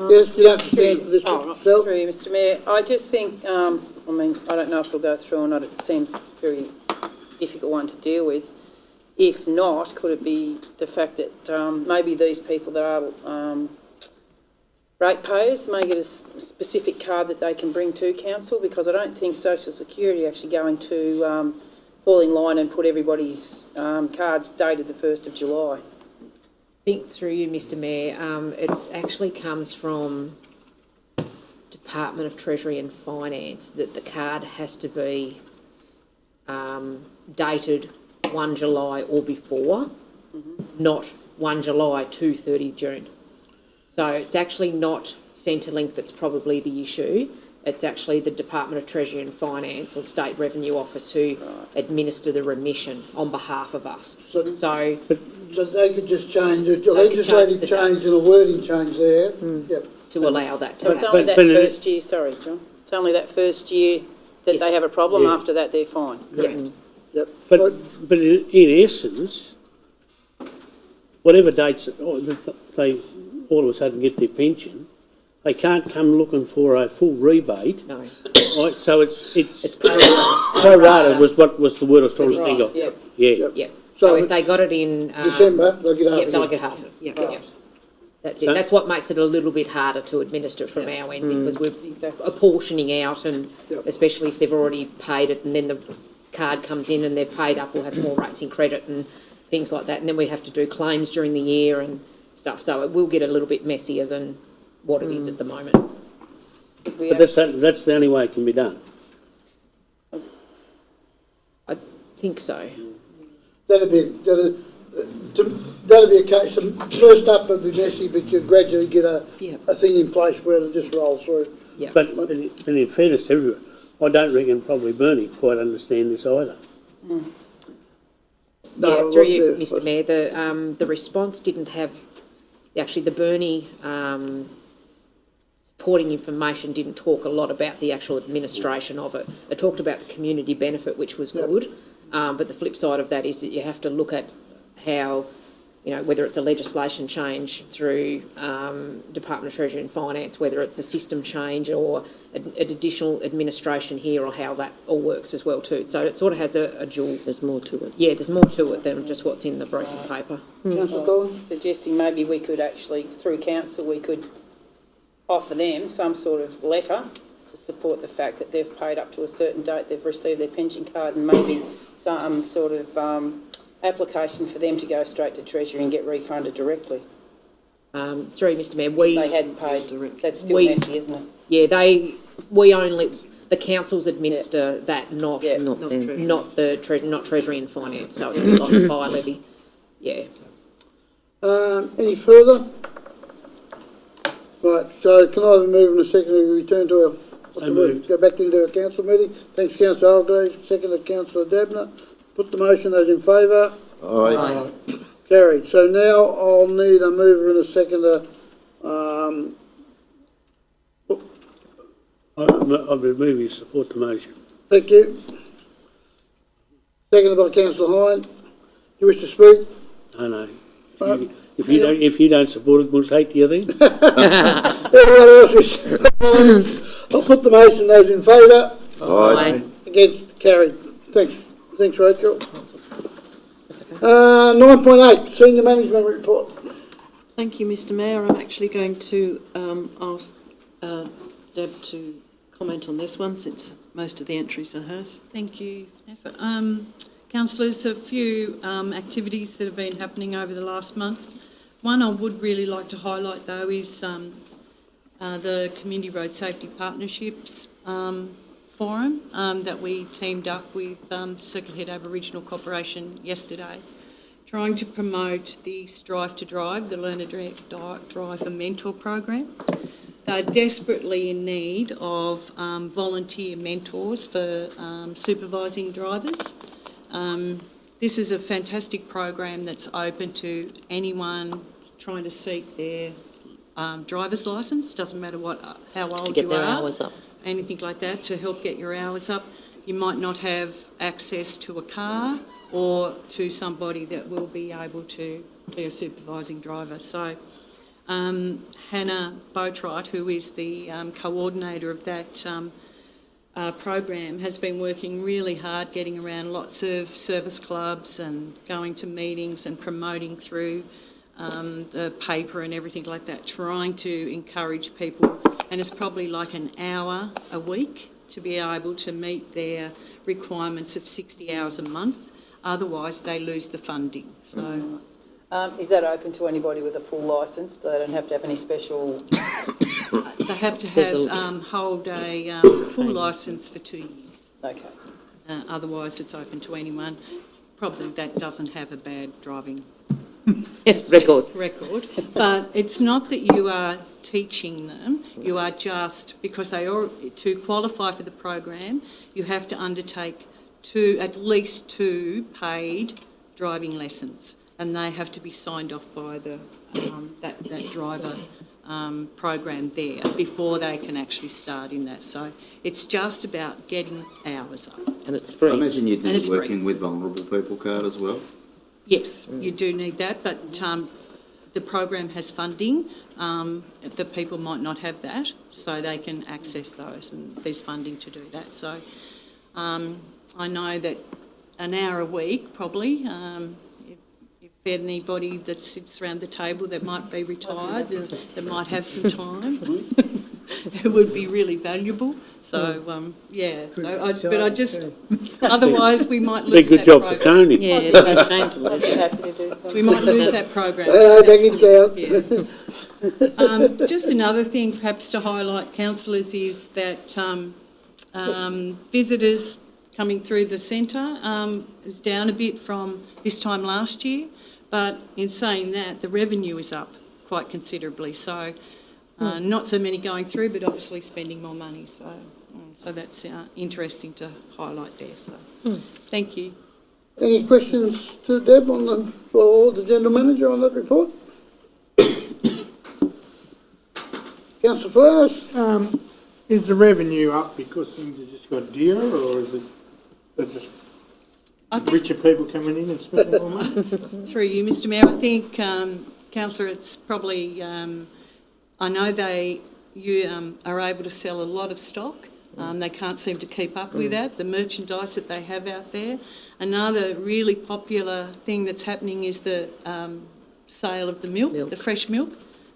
Yes, you don't have to stand for this yourself. Through you, Mr Mayor. I just think, I don't know if it'll go through or not. It seems a very difficult one to deal with. If not, could it be the fact that maybe these people that are ratepayers may get a specific card that they can bring to council? Because I don't think Social Security are actually going to fall in line and put everybody's cards dated the 1st of July. Think through you, Mr Mayor. It actually comes from Department of Treasury and Finance that the card has to be dated 1 July or before, not 1 July to 30 June. So it's actually not Centrelink that's probably the issue. It's actually the Department of Treasury and Finance or State Revenue Office who administer the remission on behalf of us. So they could just change it, a They could legislative change the change and a wording change there. Yep. to allow that to So it's happen. only that first year, sorry, John. It's only that first year that they have a problem. Yeah. After that, they're fine. Yeah. Yep. But in essence, whatever dates they all of a sudden get their pension, they can't come looking for a full rebate. No. Right? So it's pro rata was what was the word I was trying to think of. Yep. Yeah. Yep. So if they got it in December, they'll get half yep, of they'll it. get half of it. Yep. Right. Yep. That's it. That's what makes it a little bit harder to administer from our end because we're apportioning out, and especially if they've already paid it, and then the card comes in and they're paid up, we'll have more rates in credit and things like that, and then we have to do claims during the year and stuff. So it will get a little bit messier than what it is at the moment. But that's the only way it can be done. I think so. That'd be a case of first up it'd be messy, but you gradually get a thing in place where it'll just roll through. Yeah. But in fairness to everyone, I don't reckon probably Bernie quite understand this either. Yeah, through you, Mr Mayor, the response didn't have, actually the Bernie supporting information didn't talk a lot about the actual administration of it. It talked about the community benefit, which was good, but the flip side of that is that you have to look at how, whether it's a legislation change through Department of Treasury and Finance, whether it's a system change or an additional administration here, or how that all works as well too. So it sort of has a dual. There's more to it. Yeah, there's more to it than just what's in the briefing paper. Councillor Collins? Suggesting maybe we could actually, through council, we could offer them some sort of letter to support the fact that they've paid up to a certain date, they've received their pension card, and maybe some sort of application for them to go straight to Treasury and get refunded directly. Through Mr Mayor, They hadn't paid directly. That's still messy, isn't it? Yeah, the councils administer that, not Treasury and Finance, so it's like a fire levy. Yeah. Any further? Right, so can I have a move in a second to return to go back into our council meeting? Thanks, Councillor Algrave. Second, Councillor Dabner. Put the motion. Those in favour? Aye. Carried. So now I'll need a mover and a seconder. I'll be moving to support the motion. Thank you. Seconded by Councillor Hine. Do you wish to speak? I know. If you don't support it, we'll take the other. Everyone else is. I'll put the motion. Those in favour? Aye. Against? Carried. Thanks, Rachel. 9.8, Senior Management Report. Thank you, Mr Mayor. I'm actually going to ask Deb to comment on this one, since most of the entries are hers. Thank you, Vanessa. Councillors, a few activities that have been happening over the last month. One I would really like to highlight, though, is the Community Road Safety Partnerships Forum that we teamed up with Circuit Head Aboriginal Corporation yesterday, trying to promote the Strive to Drive, the Learn to Drive and Mentor program. they're desperately in need of volunteer mentors for supervising drivers. This is a fantastic program that's open to anyone trying to seek their driver's licence. Doesn't matter how old To get you their are, hours up. anything like that, to help get your hours up. You might not have access to a car or to somebody that will be able to be a supervising driver. So Hannah Boatwright, who is the coordinator of that program, has been working really hard getting around lots of service clubs and going to meetings and promoting through the paper and everything like that, trying to encourage people. And it's probably like an hour a week to be able to meet their requirements of 60 hours a month. Otherwise, they lose the funding. So, is that open to anybody with a full licence? They don't have to have any special... they have to hold a full licence for 2 years. Okay. Otherwise, it's open to anyone. Probably that doesn't have a bad driving record. But it's not that you are teaching them. You are just, because to qualify for the program, you have to undertake at least 2 paid driving lessons, and they have to be signed off by the that driver program there before they can actually start in that. So it's just about getting hours up. And it's free. I imagine you'd need it's a working with vulnerable people card as well. Yes, you do need that, but the program has funding. The people might not have that, so they can access those, and there's funding to do that. So I know that an hour a week, probably, if anybody that sits around the table that might be retired, that might have some time, it would be really valuable. So, otherwise we might lose that program. Be a good job for Tony. Yeah, it's a shame to lose it. Happy to do so. We might lose that program. Just another thing perhaps to highlight, councillors, is that visitors coming through the centre is down a bit from this time last year, but in saying that, the revenue is up quite considerably. So not so many going through, but obviously spending more money. So that's interesting to highlight there. So thank you. Any questions to Deb for the General Manager on that report? Councillor Flowers? Is the revenue up because things have just got dearer, or is it just richer people coming in and spending more money? Through you, Mr Mayor, I think, Councillor, it's probably, I know you are able to sell a lot of stock. They can't seem to keep up with that, the merchandise that they have out there. Another really popular thing that's happening is the sale of the milk, the fresh milk.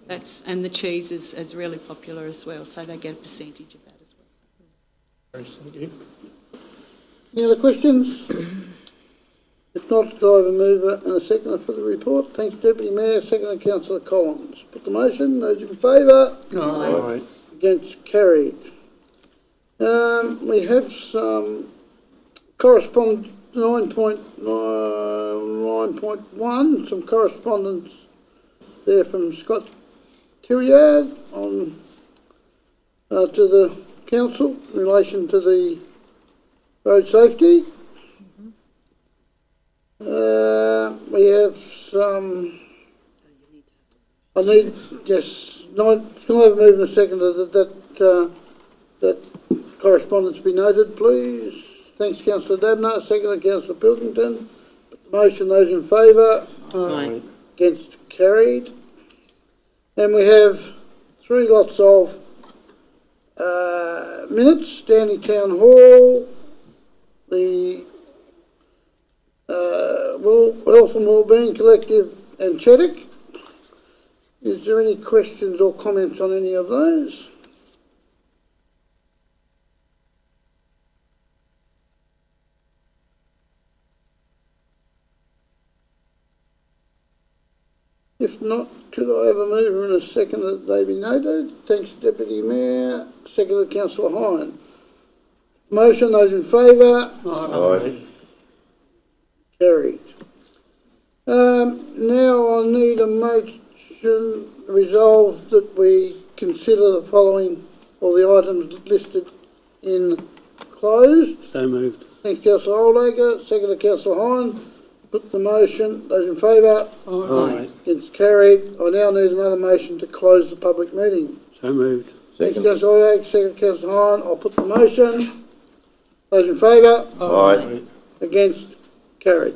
And the cheese is really popular as well, so they get a percentage of that as well. Thank you. Any other questions? If not, do I have a mover and a seconder for the report? Thanks, Deputy Mayor. Seconder, Councillor Collins. Put the motion. Those in favour? Aye. Against, carried. We have some correspondence 9.1, some correspondence there from Scott Tilliard on to the council in relation to the road safety. We have some. I need just not. Can I have a move in a second that correspondence be noted, please? Thanks, Councillor Dabner. Second, Councillor Pilkington. Motion. Those in favour? Aye. Against, carried. And we have 3 lots of minutes. Stanley Town Hall, the Health and Wellbeing Collective and Cheddick. Is there any questions or comments on any of those? If not, could I have a mover and a second that they be noted? Thanks, Deputy Mayor. Second, Councillor Hine. Motion, those in favour? Aye. Carried. Now I need a motion resolved that we consider the following, or the items listed in closed. So moved. Thanks, Councillor Oldacre. Second to Councillor Hine. Put the motion. Those in favour? Aye. It's carried. I now need another motion to close the public meeting. So moved. Thanks, Councillor Oldacre. Second, Councillor Hine. I'll put the motion. Those in favour? Aye. Against? Carried.